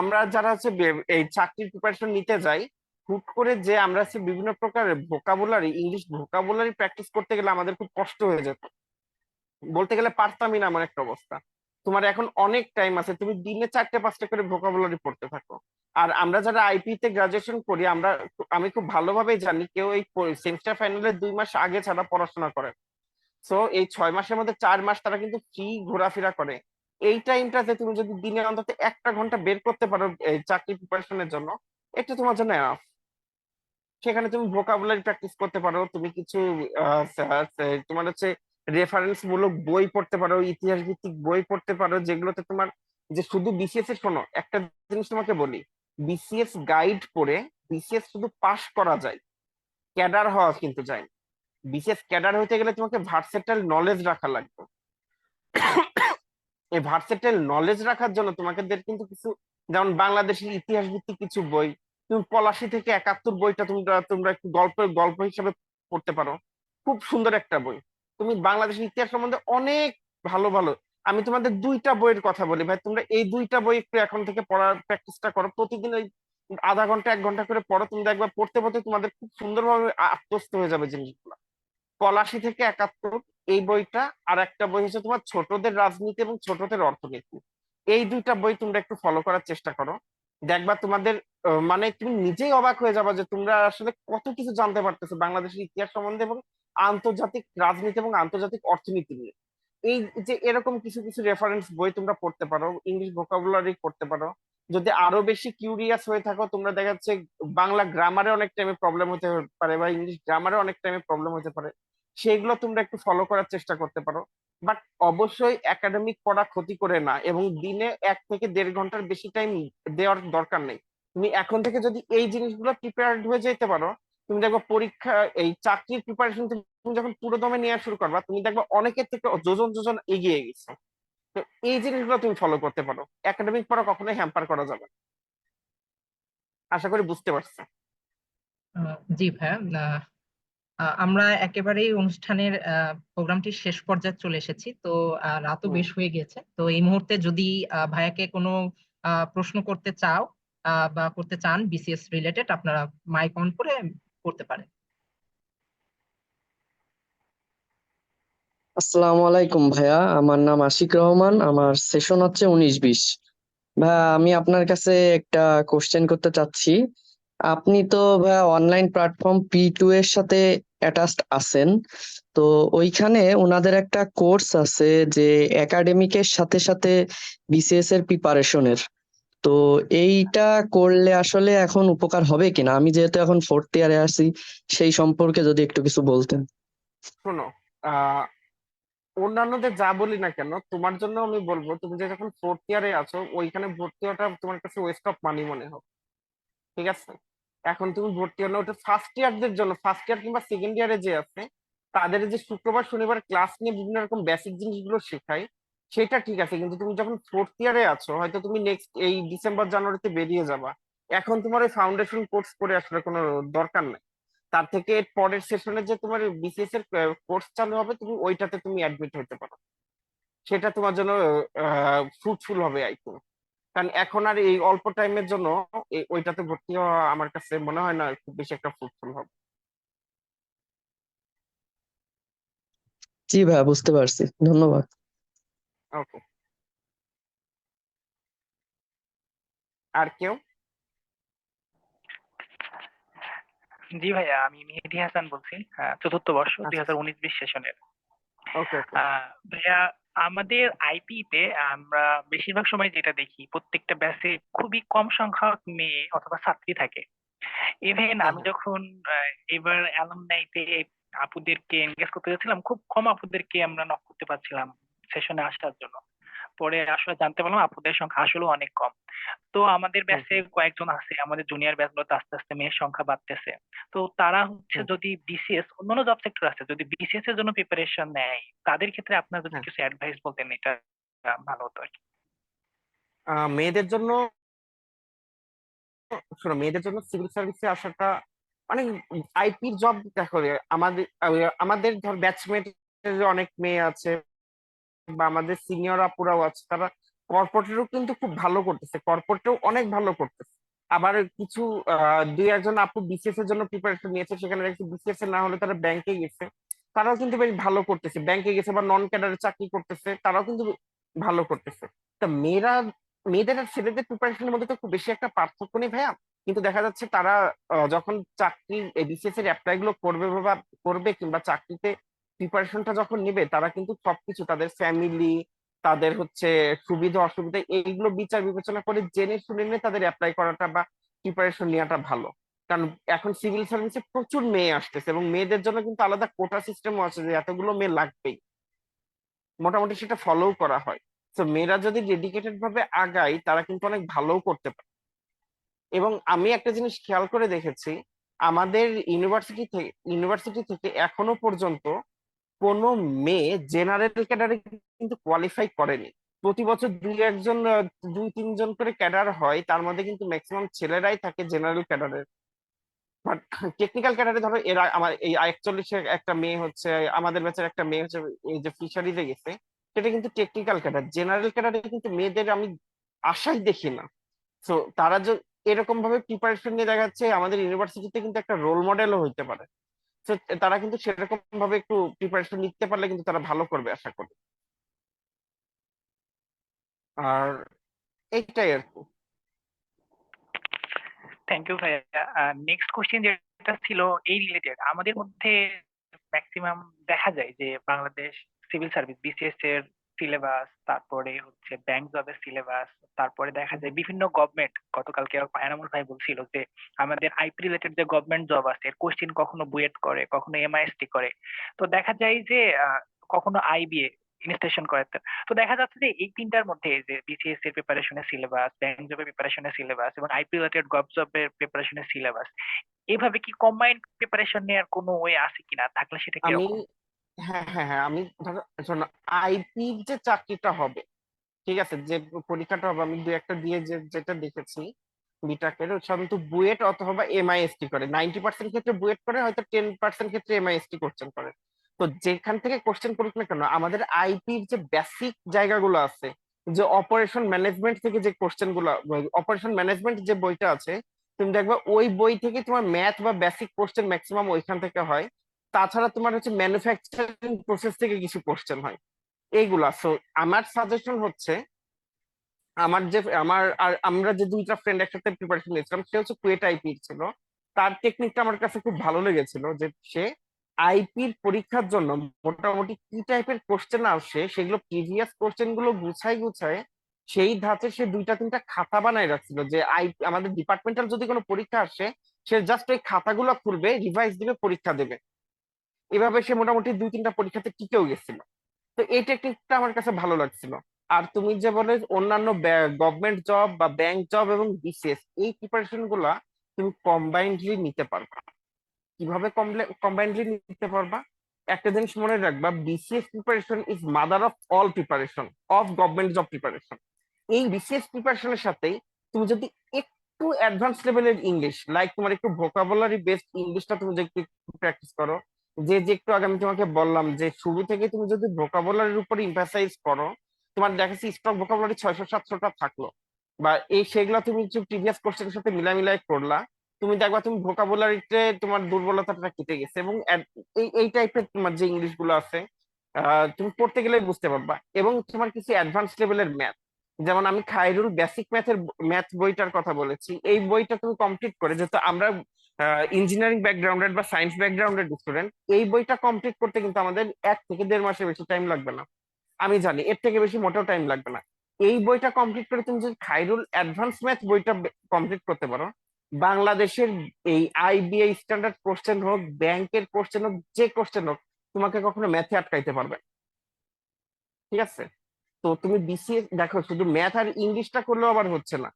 আমরা যারা হচ্ছে এই চাকরির প্রিপারেশন নিতে যাই, হুট করে যে আমরা হচ্ছে বিভিন্ন প্রকারের ভোকাবুলারি, ইংলিশ ভোকাবুলারি প্র্যাকটিস করতে গেলে আমাদের খুব কষ্ট হয়ে যেত, বলতে গেলে পারতামই না এমন একটা অবস্থা। তোমার এখন অনেক টাইম আছে, তুমি দিনে 4টে 5টে করে ভোকাবুলারি পড়তে থাকো। আর আমরা যারা আইপি তে গ্রাজুয়েশন করি, আমি খুব ভালোভাবেই জানি কেউ এই সেমিস্টার ফাইনালের 2 মাস আগে ছাড়া পড়াশোনা করে। সো এই 6 মাসের মধ্যে 4 মাস তারা কিন্তু ফ্রি ঘোরাফেরা করে। এই টাইমটাতে তুমি যদি দিনে অন্তত 1টা ঘন্টা বের করতে পারো এই চাকরি প্রিপারেশনের জন্য, এটা তোমার জন্য enough। সেখানে তুমি ভোকাবুলারি প্র্যাকটিস করতে পারো, তুমি কিছু তোমার হচ্ছে রেফারেন্স মূলক বই পড়তে পারো, ইতিহাস ভিত্তিক বই পড়তে পারো, যেগুলোতে তোমার যে শুধু বিসিএস এর, শোনো একটা জিনিস তোমাকে বলি, বিসিএস গাইড পড়ে বিসিএস শুধু পাশ করা যায়, ক্যাডার হওয়া কিন্তু যায় না। বিসিএস ক্যাডার হতে গেলে তোমাকে ভার্সেটাইল নলেজ রাখা লাগবে। এই ভার্সেটাইল নলেজ রাখার জন্য তোমাদের কিন্তু কিছু, যেমন বাংলাদেশের ইতিহাস ভিত্তিক কিছু বই, তুমি পলাশী থেকে 71 বইটা তোমরা তোমরা একটু গল্প হিসেবে পড়তে পারো, খুব সুন্দর একটা বই। তুমি বাংলাদেশের ইতিহাস সম্বন্ধে অনেক ভালো ভালো, আমি তোমাদের 2টা বইয়ের কথা বলি ভাই, তোমরা এই 2টা বই একটু এখন থেকে পড়ার প্র্যাকটিসটা করো, প্রতিদিন ওই আধা ঘন্টা 1 ঘন্টা করে পড়ো, তুমি দেখবা পড়তে পড়তে তোমাদের খুব সুন্দরভাবে আত্মস্থ হয়ে যাবে জিনিসগুলো। পলাশী থেকে 71 এই বইটা, আর একটা বই হচ্ছে তোমার ছোটদের রাজনীতি এবং ছোটদের অর্থনীতি। এই 2টা বই তোমরা একটু ফলো করার চেষ্টা করো, দেখবা তোমাদের মানে তুমি নিজেই অবাক হয়ে যাবে যে তোমরা আসলে কত কিছু জানতে পারতেছো বাংলাদেশের ইতিহাস সম্বন্ধে এবং আন্তর্জাতিক রাজনীতি এবং আন্তর্জাতিক অর্থনীতি নিয়ে। এই যে এরকম কিছু কিছু রেফারেন্স বই তোমরা পড়তে পারো, ইংলিশ ভোকাবুলারি পড়তে পারো। যদি আরো বেশি কিউরিয়াস হয়ে থাকো, তোমরা দেখা যাচ্ছে বাংলা গ্রামারে অনেক টাইমে প্রবলেম হতে পারে বা ইংলিশ গ্রামারে অনেক টাইমে প্রবলেম হতে পারে, সেগুলো তোমরা একটু ফলো করার চেষ্টা করতে পারো। বাট অবশ্যই একাডেমিক পড়া ক্ষতি করে না, এবং দিনে 1 থেকে 1.5 ঘন্টার বেশি টাইম দেওয়ার দরকার নেই। তুমি এখন থেকে যদি এই জিনিসগুলো প্রিপেয়ার্ড হয়ে যেতে পারো, তুমি দেখবে পরীক্ষা এই চাকরির প্রিপারেশন তুমি যখন পুরো দমে নেওয়া শুরু করবা, তুমি দেখবে অনেকের থেকে যোজন যোজন এগিয়ে গেছে। তো এই জিনিসগুলো তুমি ফলো করতে পারো, একাডেমিক পড়া কখনোই হ্যাম্পার করা যাবে না। আশা করি বুঝতে পারছো। জি ভাইয়া, আমরা একেবারেই অনুষ্ঠানের প্রোগ্রামটির শেষ পর্যায়ে চলে এসেছি, তো রাতও হুম। বেশ হয়ে গেছে। তো এই মুহূর্তে যদি ভাইয়াকে কোনো প্রশ্ন করতে চাও বা করতে চান বিসিএস রিলেটেড, আপনারা মাইক অন করে করতে পারেন। আসসালামু আলাইকুম ভাইয়া, আমার নাম আশিক রহমান, আমার সেশন হচ্ছে 19-20। ভাইয়া আমি আপনার কাছে একটা কোশ্চেন করতে চাচ্ছি। আপনি তো ভাইয়া অনলাইন প্ল্যাটফর্ম P2 এর সাথে অ্যাটাচড আছেন, তো ওইখানে ওনাদের একটা কোর্স আছে যে একাডেমিকের সাথে সাথে বিসিএস এর প্রিপারেশনের। তো এইটা করলে আসলে এখন উপকার হবে কিনা, আমি যেহেতু এখন 4th ইয়ারে আছি, সেই সম্পর্কে যদি একটু কিছু বলতেন। শোনো, আহ অন্যান্যদের যা বলি না কেন, তোমার জন্য আমি বলবো তুমি যে যখন 4th ইয়ারে আছো ওইখানে ভর্তি হওয়াটা তোমার কাছে ওয়েস্ট অফ মানি মনে হবে, ঠিক আছে? এখন তুমি ভর্তি হলে ওটা ফার্স্ট ইয়ারদের জন্য, ফার্স্ট ইয়ার কিংবা সেকেন্ড ইয়ারে যে আছে তাদের যে শুক্রবার শনিবার ক্লাস নিয়ে বিভিন্ন রকম বেসিক জিনিসগুলো শেখায়, সেটা ঠিক আছে। কিন্তু তুমি যখন 4th ইয়ারে আছো, হয়তো তুমি নেক্সট এই ডিসেম্বর জানুয়ারিতে বেরিয়ে যাবা, এখন তোমার ওই ফাউন্ডেশন কোর্স করে আসলে কোনো দরকার নাই। তার থেকে এর পরের সেশনে যে তোমার বিসিএস এর কোর্স চালু হবে, তুমি ওইটাতে তুমি অ্যাডমিট হতে পারো, সেটা তোমার জন্য ফ্রুটফুল হবে আই থিঙ্ক। কারণ এখন আর এই অল্প টাইমের জন্য ওইটাতে ভর্তি হওয়া আমার কাছে মনে হয় না খুব বেশি একটা ফ্রুটফুল হবে। জি ভাইয়া, বুঝতে পারছি, ধন্যবাদ। ওকে, আর কেউ? জি ভাইয়া, আমি মেহেদী হাসান বলছি, 4th বর্ষ আচ্ছা, 2019-20 সেশনের। ওকে ওকে। ভাইয়া, আমাদের আইপি তে আমরা বেশিরভাগ সময় যেটা দেখি, প্রত্যেকটা ব্যাচে খুবই কম সংখ্যক মেয়ে অথবা ছাত্রী থাকে। ইভেন হ্যাঁ আমি হ্যাঁ। যখন এবার অ্যালুমনাইতে আপুদেরকে এনগেজ করতে যাচ্ছিলাম, খুব কম আপুদেরকে আমরা নক করতে পারছিলাম সেশনে আসার জন্য। পরে আসলে জানতে পারলাম আপুদের সংখ্যা আসলে অনেক কম। তো আমাদের হুম ব্যাচে কয়েকজন আছে, আমাদের জুনিয়র ব্যাচগুলোতে আস্তে আস্তে মেয়ের সংখ্যা বাড়তেছে। তো তারা হচ্ছে হুম। যদি বিসিএস, অন্যান্য জব সেক্টর আছে, যদি বিসিএস এর জন্য প্রিপারেশন নেয়, তাদের ক্ষেত্রে আপনার যদি হ্যাঁ, কিছু অ্যাডভাইস বলতেন, এটা ভালো হতো আর কি। মেয়েদের জন্য, শোনো, মেয়েদের জন্য সিভিল সার্ভিসে আসাটা অনেক, আইপির জব দেখো রে, আমাদের ধর ব্যাচমেট অনেক মেয়ে আছে বা আমাদের সিনিয়র আপুরাও আছে, তারা কর্পোরেটেরও কিন্তু খুব ভালো করতেছে, কর্পোরেটেও অনেক ভালো করতেছে। আবার কিছু 2-1 জন আপু বিসিএস এর জন্য প্রিপারেশন নিয়েছে, সেখানে দেখছি বিসিএস এর না হলে তারা ব্যাংকে গেছে, তারাও কিন্তু বেশ ভালো করতেছে, ব্যাংকে গেছে বা নন ক্যাডারে চাকরি করতেছে, তারাও কিন্তু ভালো করতেছে। তা মেয়েদের আর ছেলেদের প্রিপারেশনের মধ্যে তো খুব বেশি একটা পার্থক্য নেই ভাইয়া। কিন্তু দেখা যাচ্ছে তারা যখন চাকরি বিসিএস এর অ্যাপ্লাই গুলো করবে বা করবে কিংবা চাকরিতে প্রিপারেশনটা যখন নিবে, তারা কিন্তু সবকিছু তাদের ফ্যামিলি, তাদের হচ্ছে সুবিধা অসুবিধা এইগুলো বিচার বিবেচনা করে জেনে শুনে নিয়ে তাদের অ্যাপ্লাই করাটা বা প্রিপারেশন নেওয়াটা ভালো। কারণ এখন সিভিল সার্ভিসে প্রচুর মেয়ে আসতেছে এবং মেয়েদের জন্য কিন্তু আলাদা কোটা সিস্টেমও আছে যে এতগুলো মেয়ে লাগবেই, মোটামুটি সেটা ফলো করা হয়। তো মেয়েরা যদি ডেডিকেটেড ভাবে আগায়, তারা কিন্তু অনেক ভালো করতে পারে। এবং আমি একটা জিনিস খেয়াল করে দেখেছি, আমাদের ইউনিভার্সিটি থেকে এখনো পর্যন্ত কোনো মেয়ে জেনারেল ক্যাডারে কিন্তু কোয়ালিফাই করেনি। প্রতি বছর দুই তিনজন করে ক্যাডার হয়, তার মধ্যে কিন্তু ম্যাক্সিমাম ছেলেরাই থাকে জেনারেল ক্যাডারে। বাট টেকনিক্যাল ক্যাডারে ধরো আমার এই 41-এর একটা মেয়ে হচ্ছে, আমাদের ব্যাচের একটা মেয়ে হচ্ছে এই যে ফিশারিতে গেছে, সেটা কিন্তু টেকনিক্যাল ক্যাডার। জেনারেল ক্যাডারে কিন্তু মেয়েদের আমি আশাই দেখি না। তো তারা যে এরকম ভাবে প্রিপারেশন নিয়ে দেখা যাচ্ছে আমাদের ইউনিভার্সিটিতে কিন্তু একটা রোল মডেলও হইতে পারে। তো তারা কিন্তু সেরকম ভাবে একটু প্রিপারেশন নিতে পারলে কিন্তু তারা ভালো করবে আশা করি। আর এইটাই আর কি। থ্যাংক ইউ ভাইয়া। নেক্সট কোশ্চেন যেটা ছিল এই রিলেটেড, আমাদের মধ্যে ম্যাক্সিমাম দেখা যায় যে বাংলাদেশ সিভিল সার্ভিস বিসিএস এর সিলেবাস, তারপরে হচ্ছে ব্যাংক জবের সিলেবাস, তারপরে দেখা যায় বিভিন্ন গভর্নমেন্ট, গতকালকে এনামুল ভাই বলছিল যে আমাদের আইপি রিলেটেড যে গভর্নমেন্ট জব আছে এর কোশ্চেন কখনো বুয়েট করে, কখনো এমআইএসটি করে। তো দেখা যায় যে কখনো আইবিএ ইনস্টেশন করে। তো দেখা যাচ্ছে যে এই তিনটার মধ্যে যে বিসিএস এর প্রিপারেশনের সিলেবাস, ব্যাংক জবের প্রিপারেশনের সিলেবাস এবং আইপি রিলেটেড গভ জবের প্রিপারেশনের সিলেবাস, এভাবে কি কম্বাইন্ড প্রিপারেশন নেওয়ার কোনো ওয়ে আছে কিনা, থাকলে সেটা আমি কিরকম? হ্যাঁ, আমি ধরো শোনো, আইপি যে চাকরিটা হবে, ঠিক আছে, যে পরীক্ষাটা হবে, আমি দু একটা দিয়ে যেটা দেখেছি বিটাকের সাধারণত বুয়েট অথবা এমআইএসটি করে। 90% ক্ষেত্রে বুয়েট করে, হয়তো 10% ক্ষেত্রে এমআইএসটি কোশ্চেন করে। তো যেখান থেকে কোশ্চেন করুক না কেন, আমাদের আইপির যে বেসিক জায়গাগুলো আছে, যে অপারেশন ম্যানেজমেন্ট থেকে যে কোশ্চেন গুলো, অপারেশন ম্যানেজমেন্ট যে বইটা আছে, তুমি দেখবে ওই বই থেকে তোমার ম্যাথ বা বেসিক কোশ্চেন ম্যাক্সিমাম ওইখান থেকে হয়। তাছাড়া তোমার হচ্ছে ম্যানুফ্যাকচারিং প্রসেস থেকে কিছু কোশ্চেন হয় এইগুলা। সো আমার সাজেশন হচ্ছে, আমরা যে দুইটা ফ্রেন্ড একসাথে প্রিপারেশন নিয়েছিলাম, সে হচ্ছে কুয়েট আইপি ছিল। তার টেকনিকটা আমার কাছে খুব ভালো লেগেছিল, যে সে আইপির পরীক্ষার জন্য মোটামুটি কি টাইপের কোশ্চেন আসে সেগুলো প্রিভিয়াস কোশ্চেন গুলো গুছায় গুছায় সেই ধাঁচে সে দুইটা তিনটা খাতা বানায় রাখছিল, যে আমাদের ডিপার্টমেন্টাল যদি কোনো পরীক্ষা আসে, সে জাস্ট ওই খাতাগুলো খুলবে, রিভাইজ দিবে, পরীক্ষা দেবে। এভাবে সে মোটামুটি দুই তিনটা পরীক্ষাতে টিকেও গেছিল। তো এই টেকনিকটা আমার কাছে ভালো লাগছিল। আর তুমি যে বলে অন্যান্য গভর্নমেন্ট জব বা ব্যাংক জব এবং বিসিএস, এই প্রিপারেশন গুলা তুমি কম্বাইন্ডলি নিতে পারবা। কিভাবে কম্বাইন্ডলি নিতে পারবা? একটা জিনিস মনে রাখবা, BCS preparation is mother of all preparation of government job preparation. এই বিসিএস প্রিপারেশনের সাথেই তুমি যদি একটু অ্যাডভান্স লেভেলের ইংলিশ, লাইক তোমার একটু ভোকাবুলারি বেসড ইংলিশটা তুমি যদি একটু প্র্যাকটিস করো, যে একটু আগে আমি তোমাকে বললাম যে শুরু থেকে তুমি যদি ভোকাবুলারির উপর ইমফাসাইজ করো, তোমার দেখাচ্ছি স্টক ভোকাবুলারি 600-700টা থাকলো, বা সেগুলো তুমি প্রিভিয়াস কোর্সের সাথে মিলাই করলা, তুমি দেখবা তুমি ভোকাবুলারিতে তোমার দুর্বলতাটা কেটে গেছে। এবং এই টাইপের তোমার যে ইংলিশ গুলো আছে, তুমি পড়তে গেলে বুঝতে পারবা। এবং তোমার কিছু অ্যাডভান্স লেভেলের ম্যাথ, যেমন আমি খায়রুল বেসিক ম্যাথ বইটার কথা বলেছি, এই বইটা তুমি কমপ্লিট করে, যেহেতু আমরা ইঞ্জিনিয়ারিং ব্যাকগ্রাউন্ডের বা সায়েন্স ব্যাকগ্রাউন্ডের স্টুডেন্ট, এই বইটা কমপ্লিট করতে কিন্তু আমাদের 1 থেকে 1.5 মাসের বেশি টাইম লাগবে না। আমি জানি এর থেকে বেশি মোটেও টাইম লাগবে না। এই বইটা কমপ্লিট করে তুমি যদি খায়রুল অ্যাডভান্স ম্যাথ বইটা কমপ্লিট করতে পারো, বাংলাদেশের এই আইবিআই স্ট্যান্ডার্ড কোশ্চেন হোক, ব্যাংকের কোশ্চেন হোক, যে কোশ্চেন হোক, তোমাকে কখনো ম্যাথে আটকাইতে পারবে না। ঠিক আছে? তো তুমি বিসিএস দেখো, শুধু ম্যাথ আর ইংলিশটা করলেও আবার হচ্ছে না,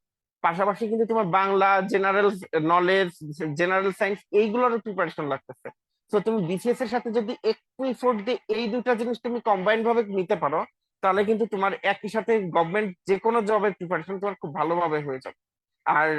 পাশাপাশি কিন্তু তোমার Bangla, general knowledge, general science, এইগুলোরও প্রিপারেশন লাগতেছে। তো তুমি বিসিএস এর সাথে যদি একটু এফোর্ট দিয়ে এই দুইটা জিনিস তুমি কম্বাইন ভাবে নিতে পারো, তাহলে কিন্তু তোমার একই সাথে গভর্নমেন্ট যে কোনো জবের প্রিপারেশন তোমার খুব ভালোভাবে হয়ে যাবে। আর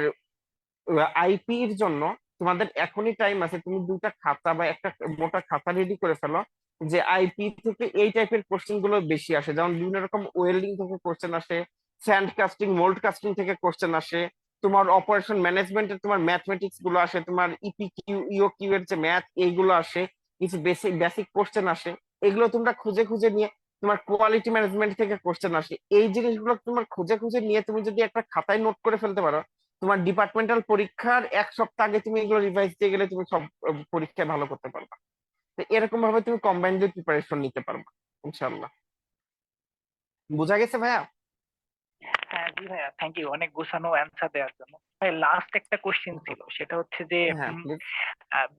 আইপি এর জন্য তোমাদের এখনই টাইম আছে, তুমি দুইটা খাতা বা একটা মোটা খাতা রেডি করে ফেলো, যে আইপি থেকে এই টাইপের কোশ্চেন গুলো বেশি আসে। যেমন বিভিন্ন রকম ওয়েল্ডিং থেকে কোশ্চেন আসে, স্যান্ড কাস্টিং, মোল্ড কাস্টিং থেকে কোশ্চেন আসে, তোমার অপারেশন ম্যানেজমেন্টের তোমার ম্যাথমেটিক্স গুলো আসে, তোমার ইপিকিউ ইওকিউ এর যে ম্যাথ, এইগুলো আসে, কিছু বেসিক বেসিক কোশ্চেন আসে। এগুলো তোমরা খুঁজে খুঁজে নিয়ে, তোমার কোয়ালিটি ম্যানেজমেন্ট থেকে কোশ্চেন আসে, এই জিনিসগুলো তোমার খুঁজে খুঁজে নিয়ে তুমি যদি একটা খাতায় নোট করে ফেলতে পারো, তোমার ডিপার্টমেন্টাল পরীক্ষার 1 সপ্তাহ আগে তুমি এগুলো রিভাইজ দিয়ে গেলে তুমি সব পরীক্ষায় ভালো করতে পারবা। তো এরকম ভাবে তুমি কম্বাইন্ড প্রিপারেশন নিতে পারবা ইনশাল্লাহ। বুঝা গেছে ভাইয়া? হ্যাঁ জি ভাইয়া, থ্যাংক ইউ অনেক গোছানো অ্যান্সার দেওয়ার জন্য। ভাই লাস্ট একটা কোশ্চেন ছিল, সেটা হচ্ছে যে হ্যাঁ প্লিজ।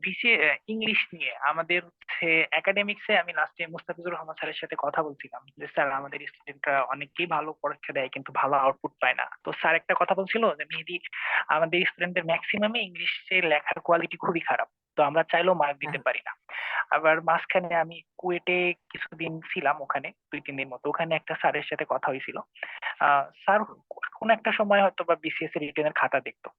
বিসিএ ইংলিশ নিয়ে আমাদের হচ্ছে একাডেমিক্সে আমি লাস্টে মুস্তাফিজুর রহমান স্যারের সাথে কথা বলছিলাম যে স্যার আমাদের স্টুডেন্টরা অনেকেই ভালো পরীক্ষা দেয় কিন্তু ভালো আউটপুট পায় না। তো স্যার একটা কথা বলছিল যে মেহেদী আমাদের স্টুডেন্টদের ম্যাক্সিমামে ইংলিশে লেখার কোয়ালিটি খুবই খারাপ, তো আমরা চাইলেও মার্ক দিতে হ্যাঁ পারি না। আবার মাঝখানে আমি কুয়েটে কিছুদিন ছিলাম, ওখানে 2-3 দিন মতো, ওখানে একটা স্যারের সাথে কথা হয়েছিল। স্যার কোন একটা সময় হয়তো বা বিসিএস এর রিটেনের খাতা দেখতো,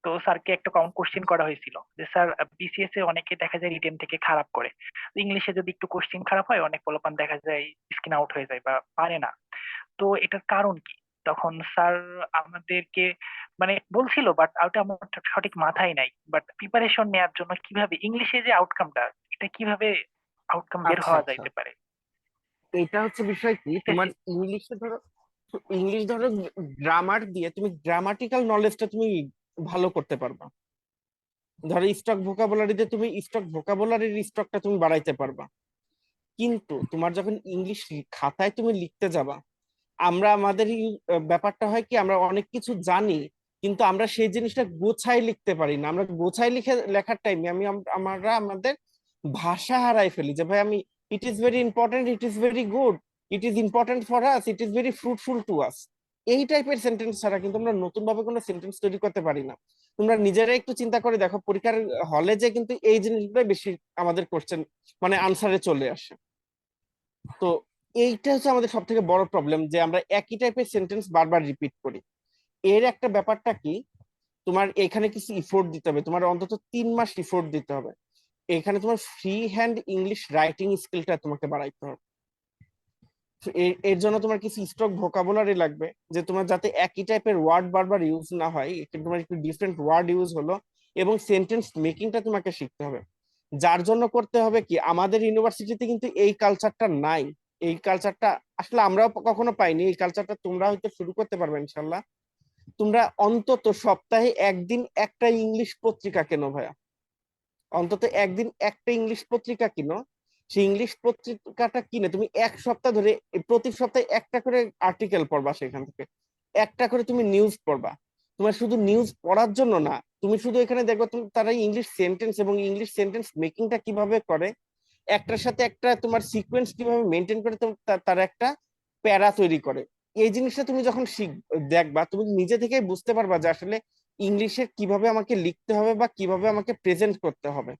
তো স্যারকে একটা কমন কোশ্চেন করা হয়েছিল যে স্যার বিসিএস এ অনেকে দেখা যায় রিটেন থেকে খারাপ করে, ইংলিশে যদি একটু কোশ্চেন খারাপ হয় অনেক পোলাপান দেখা যায় স্কিন আউট হয়ে যায় বা পারে না, তো এটার কারণ কি? তখন স্যার আমাদেরকে মানে বলছিল, বাট ওটা আমার সঠিক মাথায় নাই, বাট প্রিপারেশন নেওয়ার জন্য কিভাবে ইংলিশে যে আউটকামটা, এটা কিভাবে আউটকাম বের আচ্ছা হওয়া আচ্ছা, যাইতে পারে? এটা হচ্ছে বিষয় কি, তোমার ইংলিশ ধরো গ্রামার দিয়ে তুমি গ্রামাটিক্যাল নলেজটা তুমি ভালো করতে পারবা। ধরো স্টক ভোকাবুলারিতে তুমি স্টক ভোকাবুলারির স্টকটা তুমি বাড়াইতে পারবা, কিন্তু তোমার যখন ইংলিশ খাতায় তুমি লিখতে যাবা, আমরা আমাদের ব্যাপারটা হয় কি, আমরা অনেক কিছু জানি কিন্তু আমরা সেই জিনিসটা গোছায় লিখতে পারি না। আমরা গোছায় লেখার টাইমে আমরা আমাদের ভাষা হারাই ফেলি, যে ভাই আমি it is very important, it is very good, it is important for us, it is very fruitful to us. এই টাইপের সেন্টেন্স ছাড়া কিন্তু আমরা নতুন ভাবে কোনো সেন্টেন্স তৈরি করতে পারি না। তোমরা নিজেরাই একটু চিন্তা করে দেখো, পরীক্ষার হলে যে কিন্তু এই জিনিসগুলোই বেশি আমাদের কোশ্চেন মানে আনসারে চলে আসে। তো এইটা হচ্ছে আমাদের সব থেকে বড় প্রবলেম, যে আমরা একই টাইপের সেন্টেন্স বারবার রিপিট করি। এর একটা ব্যাপারটা কি, তোমার এখানে কিছু ইফোর্ট দিতে হবে, তোমার অন্তত 3 মাস ইফোর্ট দিতে হবে। এখানে তোমার ফ্রি হ্যান্ড ইংলিশ রাইটিং স্কিলটা তোমাকে বাড়াইতে হবে। তো এর জন্য তোমার কিছু স্টক ভোকাবুলারি লাগবে, যে তোমার যাতে একই টাইপের ওয়ার্ড বারবার ইউজ না হয়, তোমার একটু ডিফারেন্ট ওয়ার্ড ইউজ হলো, এবং সেন্টেন্স মেকিংটা তোমাকে শিখতে হবে। যার জন্য করতে হবে কি, আমাদের ইউনিভার্সিটিতে কিন্তু এই কালচারটা নাই। এই কালচারটা আসলে আমরাও কখনো পাইনি, এই কালচারটা তোমরা হয়তো শুরু করতে পারবে ইনশাল্লাহ। তোমরা অন্তত সপ্তাহে একদিন একটা ইংলিশ পত্রিকা কেনো ভাইয়া, অন্তত একদিন একটা ইংলিশ পত্রিকা কিনো। সেই ইংলিশ পত্রিকাটা কিনে তুমি 1 সপ্তাহ ধরে প্রতি সপ্তাহে একটা করে আর্টিকেল পড়বা, সেখান থেকে একটা করে তুমি নিউজ পড়বা। তোমার শুধু নিউজ পড়ার জন্য না, তুমি শুধু এখানে দেখো তুমি তারা ইংলিশ সেন্টেন্স এবং ইংলিশ সেন্টেন্স মেকিংটা কিভাবে করে, একটার সাথে একটা তোমার সিকোয়েন্স কিভাবে মেনটেন করে, তারা একটা প্যারা তৈরি করে। এই জিনিসটা তুমি যখন দেখবা, তুমি নিজে থেকে বুঝতে পারবা যে আসলে ইংলিশে কিভাবে আমাকে লিখতে হবে বা কিভাবে আমাকে প্রেজেন্ট করতে হবে।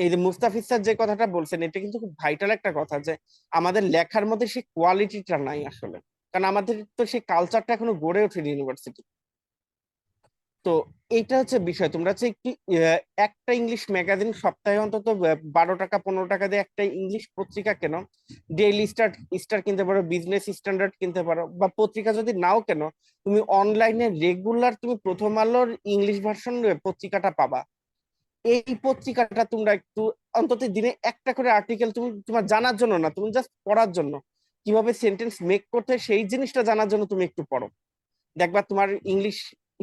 এই যে মুস্তাফিজ স্যার যে কথাটা বলছেন, এটা কিন্তু খুব ভাইটাল একটা কথা, যে আমাদের লেখার মধ্যে সেই কোয়ালিটিটা নাই আসলে, কারণ আমাদের তো সেই কালচারটা এখনো গড়ে ওঠেনি ইউনিভার্সিটি। তো এইটা হচ্ছে বিষয়, তোমরা হচ্ছে একটি একটা ইংলিশ ম্যাগাজিন সপ্তাহে অন্তত 12 টাকা 15 টাকা দিয়ে একটা ইংলিশ পত্রিকা কেন, ডেইলি স্টার স্টার কিনতে পারো, বিজনেস স্ট্যান্ডার্ড কিনতে পারো, বা পত্রিকা যদি নাও কেন, তুমি অনলাইনে রেগুলার তুমি প্রথম আলোর ইংলিশ ভার্সন পত্রিকাটা পাবা। এই পত্রিকাটা তোমরা একটু অন্তত দিনে একটা করে আর্টিকেল, তুমি তোমার জানার জন্য না, তুমি জাস্ট পড়ার জন্য, কিভাবে সেন্টেন্স মেক করতে হয় সেই জিনিসটা জানার জন্য তুমি একটু পড়ো। দেখবা তোমার ইংলিশ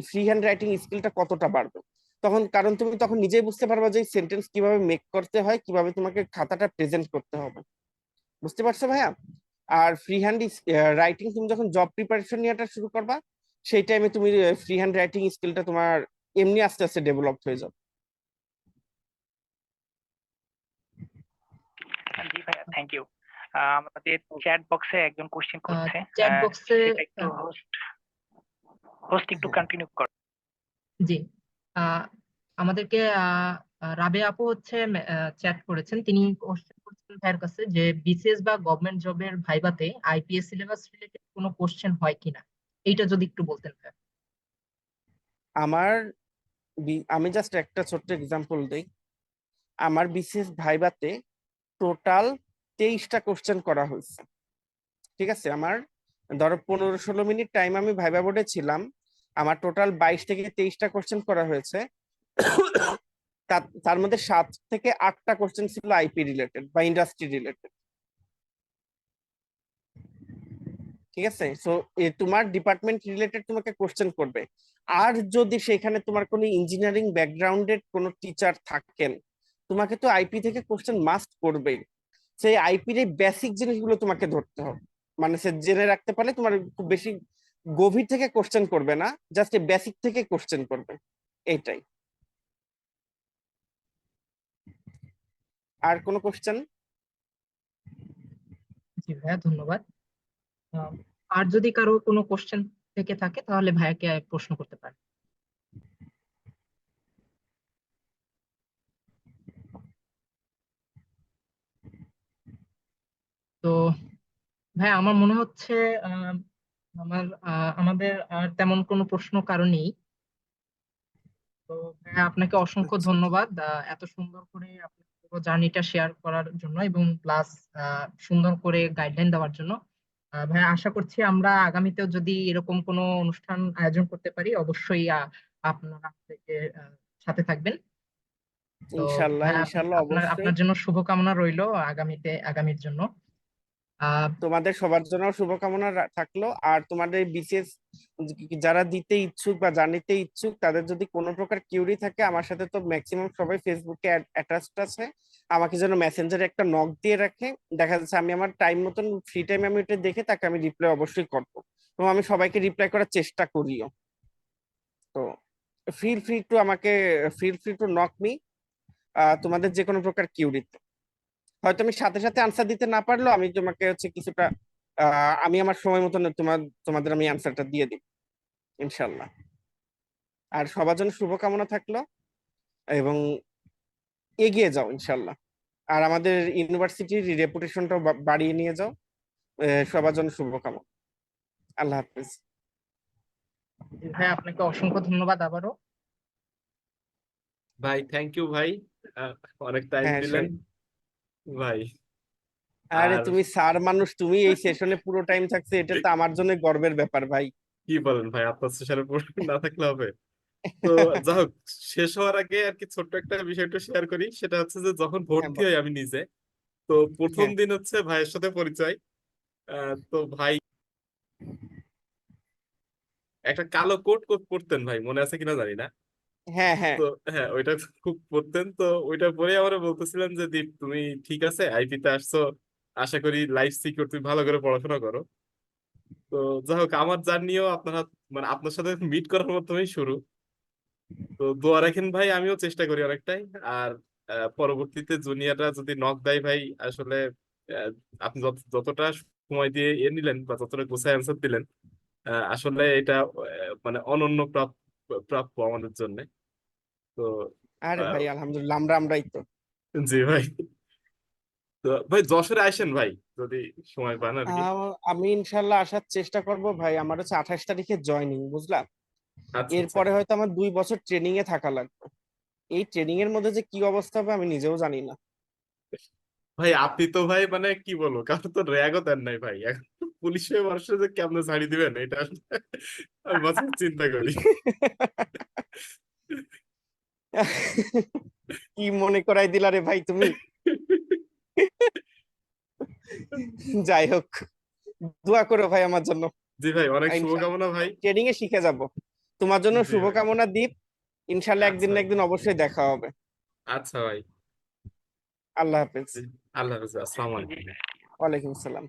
ফ্রি হ্যান্ড রাইটিং স্কিলটা কতটা বাড়বে তখন, কারণ তুমি তখন নিজেই বুঝতে পারবা যে সেন্টেন্স কিভাবে মেক করতে হয়, কিভাবে তোমাকে খাতাটা প্রেজেন্ট করতে হবে। বুঝতে পারছো ভাইয়া? আর ফ্রি হ্যান্ড রাইটিং তুমি যখন জব প্রিপারেশন নিয়েটা শুরু করবা, সেই টাইমে তুমি ফ্রি হ্যান্ড রাইটিং স্কিলটা তোমার এমনি আস্তে আস্তে ডেভেলপ হয়ে যাবে। জি ভাইয়া, থ্যাংক ইউ। আমাদের চ্যাট বক্সে একজন কোশ্চেন করছে, চ্যাট বক্সে সেটা একটু হোস্ট একটু কন্টিনিউ কর। জি, আহ, আমাদেরকে রাবে আপু হচ্ছে চ্যাট করেছেন। তিনি কোশ্চেন করছেন ভাইয়ের কাছে যে বিসিএস বা গভর্নমেন্ট জবের ভাইভাতে আইপিএস সিলেবাস রিলেটেড কোনো কোশ্চেন হয় কিনা, এইটা যদি একটু বলতেন ভাইয়া। আমার আমি জাস্ট একটা ছোট্ট এক্সাম্পল দিই। আমার বিসিএস ভাইভাতে টোটাল 23টা কোশ্চেন করা হয়েছে। ঠিক আছে, আমার ধরো 15-16 মিনিট টাইম আমি ভাইবা বোর্ডে ছিলাম, আমার টোটাল 22 থেকে 23টা কোশ্চেন করা হয়েছে। তার মধ্যে 7 থেকে 8টা কোশ্চেন ছিল আইপি রিলেটেড বা ইন্ডাস্ট্রি রিলেটেড। ঠিক আছে, সো তোমার ডিপার্টমেন্ট রিলেটেড তোমাকে কোশ্চেন করবে। আর যদি সেখানে তোমার কোনো ইঞ্জিনিয়ারিং ব্যাকগ্রাউন্ডের কোনো টিচার থাকেন, তোমাকে তো আইপি থেকে কোশ্চেন মাস্ট করবেই। সেই আইপির এই বেসিক জিনিসগুলো তোমাকে ধরতে হবে, মানে সে জেনে রাখতে পারলে তোমার খুব বেশি গভীর থেকে কোশ্চেন করবে না, জাস্ট বেসিক থেকে কোশ্চেন করবে, এইটাই। আর কোনো কোশ্চেন? জি ভাইয়া, ধন্যবাদ। আহ, আর যদি কারো কোনো কোশ্চেন থেকে থাকে তাহলে ভাইয়াকে প্রশ্ন করতে পারে। তো ভাই আমার মনে হচ্ছে আহ, আমাদের আর তেমন কোনো প্রশ্ন কারো নেই। তো ভাইয়া আপনাকে অসংখ্য আচ্ছা, ধন্যবাদ এত সুন্দর করে আপনার পুরো জার্নিটা শেয়ার করার জন্য এবং প্লাস সুন্দর করে গাইডলাইন দেওয়ার জন্য। ভাইয়া আশা করছি আমরা আগামীতেও যদি এরকম কোনো অনুষ্ঠান আয়োজন করতে পারি অবশ্যই আপনারা আমাদেরকে সাথে থাকবেন। তো ইনশাল্লাহ ভাইয়া ইনশাল্লাহ আপনার অবশ্যই। আপনার জন্য শুভকামনা রইলো আগামীর জন্য। আহ তোমাদের সবার জন্য শুভকামনা থাকলো। আর তোমাদের বিসিএস যারা দিতে ইচ্ছুক বা জানিতে ইচ্ছুক, তাদের যদি কোনো প্রকার কিউরি থাকে, আমার সাথে তো ম্যাক্সিমাম সবাই ফেসবুকে অ্যাটাচড আছে, আমাকে যেন মেসেঞ্জারে একটা নক দিয়ে রাখে। দেখা যাচ্ছে আমি আমার টাইম মতন ফ্রি টাইম আমি এটা দেখে তাকে আমি রিপ্লাই অবশ্যই করবো, এবং আমি সবাইকে রিপ্লাই করার চেষ্টা করিও। তো feel free to knock me তোমাদের যে কোনো প্রকার কিউরিতে। হয়তো আমি সাথে সাথে আনসার দিতে না পারলেও আমি তোমাকে হচ্ছে কিছুটা আমি আমার সময় মতন তোমাদের আমি আনসারটা দিয়ে দিব ইনশাল্লাহ। আর সবার জন্য শুভকামনা থাকলো, এবং এগিয়ে যাও ইনশাল্লাহ। আর আমাদের ইউনিভার্সিটির রেপুটেশনটাও বাড়িয়ে নিয়ে যাও। সবার জন্য শুভকামনা। আল্লাহ হাফিজ। ভাই আপনাকে অসংখ্য ধন্যবাদ আবারও। ভাই থ্যাংক ইউ ভাই, অনেক টাইম হ্যাঁ দিলেন সেই, ভাই। আরে আর তুমি স্যার মানুষ, তুমি এই সেশনে পুরো টাইম থাকছে, এটা তো আমার জন্য গর্বের ব্যাপার ভাই। কি বলেন ভাই, আপনার সেশনের পর না থাকলে হবে? তো যাই হোক, শেষ হওয়ার আগে আর কি ছোট্ট একটা বিষয় একটু শেয়ার করি। সেটা হচ্ছে যে যখন হ্যাঁ ভর্তি হই আমি নিজে, তো প্রথম হ্যাঁ দিন হচ্ছে ভাইয়ের সাথে পরিচয়। তো ভাই একটা কালো কোট কোট পরতেন ভাই, মনে আছে কিনা জানি না। হ্যাঁ হ্যাঁ তো হ্যাঁ, ওইটা খুব পরতেন। তো ওইটা পরে আমরা বলতেছিলাম যে দীপ তুমি ঠিক আছে, আইপি তে আসছো, আশা করি লাইফ সিকিউর, তুমি ভালো করে পড়াশোনা করো। তো যাই হোক, আমার জার্নিও আপনারা মানে আপনার সাথে মিট করার মাধ্যমেই শুরু। তো দোয়া রাখেন ভাই, আমিও চেষ্টা করি অনেকটাই। আর পরবর্তীতে জুনিয়ররা যদি নক দেয় ভাই, আসলে আহ, আপনি যতটা সময় দিয়ে নিলেন বা যতটা গোছায় অ্যান্সার দিলেন, আসলে এটা মানে অনন্য প্রাপ্য আমাদের জন্য। তো আরে আহ, ভাই আলহামদুলিল্লাহ, আমরাই তো। জি ভাই। তো ভাই যশোরে আসেন ভাই, যদি সময় পান আর কি। আমি ইনশাল্লাহ আসার চেষ্টা করব ভাই। আমার হচ্ছে 28 তারিখে জয়নিং, বুঝলা? আচ্ছা আচ্ছা। এরপরে হয়তো আমার 2 বছর ট্রেনিং এ থাকা লাগবে। এই ট্রেনিং এর মধ্যে যে কি অবস্থা হবে আমি নিজেও জানি না। ভাই আপনি তো ভাই মানে কি বলবো, কারো তো র্যাগও দেন নাই ভাই, এখন তো পুলিশের মানুষের যে কেমনে ছাড়ি দিবেন এটা আসলে আমি মাঝে মাঝে চিন্তা করি। কি মনে করাই দিলা রে ভাই তুমি। যাই হোক, দোয়া করো ভাই আমার জন্য। জি ভাই, অনেক ইনশাল্লাহ শুভকামনা ভাই। ট্রেনিং এ শিখে যাব। তোমার জন্য জি ভাই। শুভকামনা দীপ। ইনশাল্লাহ একদিন আচ্ছা না ভাই। একদিন অবশ্যই দেখা হবে। আচ্ছা ভাই। আল্লাহ হাফেজ। জি, আল্লাহ হাফেজ, আসসালামু জি। আলাইকুম। ওয়ালাইকুম আসসালাম।